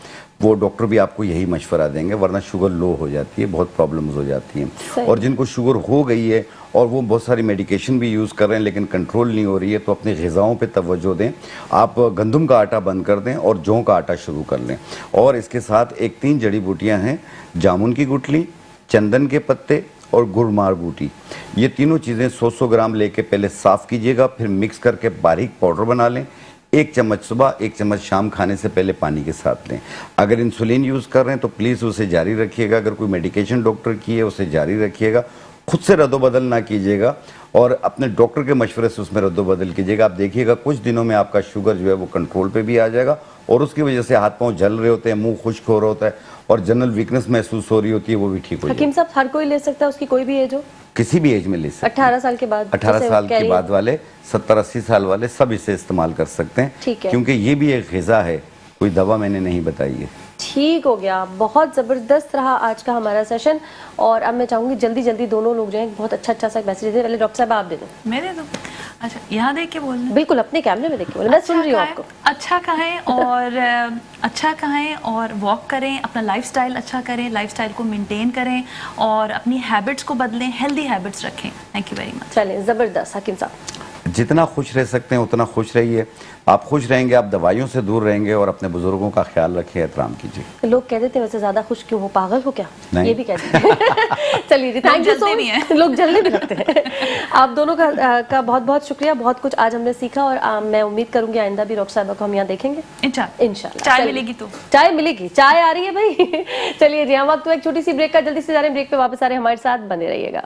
वो डॉक्टर भी आपको यही मशवरा देंगे, वरना शुगर लो हो जाती है, बहुत प्रॉब्लम्स हो जाती हैं। सही। और जिनको शुगर हो गई है और वो बहुत सारी मेडिकेशन भी यूज़ कर रहे हैं लेकिन कंट्रोल नहीं हो रही है, तो अपनी ग़िज़ाओं पे तवज्जो दें। आप गंदम का आटा बंद कर दें और जौ का आटा शुरू कर लें। और इसके साथ एक 3 जड़ी बूटियाँ हैं, जामुन की गुठली, चंदन के पत्ते और गुड़मार बूटी। ये तीनों चीज़ें 100-100 ग्राम लेके पहले साफ़ कीजिएगा, फिर मिक्स करके बारीक पाउडर बना लें। 1 चम्मच सुबह, 1 चम्मच शाम खाने से पहले पानी के साथ लें। अगर इंसुलिन यूज़ कर रहे हैं तो प्लीज़ उसे जारी रखिएगा। अगर कोई मेडिकेशन डॉक्टर की है उसे जारी रखिएगा, खुद से रद्दोबदल ना कीजिएगा और अपने डॉक्टर के मशवरे से उसमें रद्दोबदल कीजिएगा। आप देखिएगा कुछ दिनों में आपका शुगर जो है वो कंट्रोल पे भी आ जाएगा और उसकी वजह से हाथ पांव जल रहे होते हैं, मुंह खुश्क हो रहा होता है और जनरल वीकनेस महसूस हो रही होती है, वो भी ठीक हो जाएगी। हकीम साहब, हर कोई ले सकता है, उसकी कोई भी एज हो? किसी भी एज में ले सकते हैं। 18 साल के बाद? 18 जैसे साल कह के रही बाद वाले, 70-80 साल वाले सब इसे इस्तेमाल कर सकते हैं। ठीक है। क्योंकि ये भी एक ग़िज़ा है, कोई दवा मैंने नहीं बताई है। ठीक हो गया, बहुत ज़बरदस्त रहा आज का हमारा सेशन। और अब मैं चाहूँगी जल्दी जल्दी दोनों लोग जाएं, बहुत अच्छा सा मैसेज दे। पहले डॉक्टर साहब आप दे दो। मैं दे दूं? अच्छा, यहाँ देख के बोलना। बिल्कुल, अपने कैमरे में देखिए, मैं सुन रही हूँ आपको। अच्छा खाएं और अच्छा खाएं और वॉक करें, अपना लाइफस्टाइल अच्छा करें, लाइफस्टाइल को मेंटेन करें और अपनी हैबिट्स को बदलें, हेल्दी हैबिट्स रखें। Thank you very much. चलें, ज़बरदस्त हकीम साहब। जितना खुश रह सकते हैं उतना खुश रहिए। आप खुश रहेंगे, आप दवाइयों से दूर रहेंगे और अपने बुजुर्गों का ख्याल रखिए, एहतराम कीजिए। लोग कहते थे वैसे ज्यादा खुश क्यों हो, पागल हो क्या? नहीं। ये भी कहते हैं। चलिए जी, थैंक यू जलते भी हैं। लोग जल्दी भी लगते हैं। आप दोनों का बहुत बहुत शुक्रिया, बहुत कुछ आज हमने सीखा और मैं उम्मीद करूंगी आइंदा भी डॉक्टर साहब को हम यहाँ देखेंगे इंशाल्लाह। चाय चलिए। मिलेगी तो? चाय मिलेगी, चाय आ रही है भाई। चलिए जी, हम वक्त एक छोटी सी ब्रेक का, जल्दी से जा रहे हैं ब्रेक पे, वापस आ रहे हैं, हमारे साथ बने रहिएगा।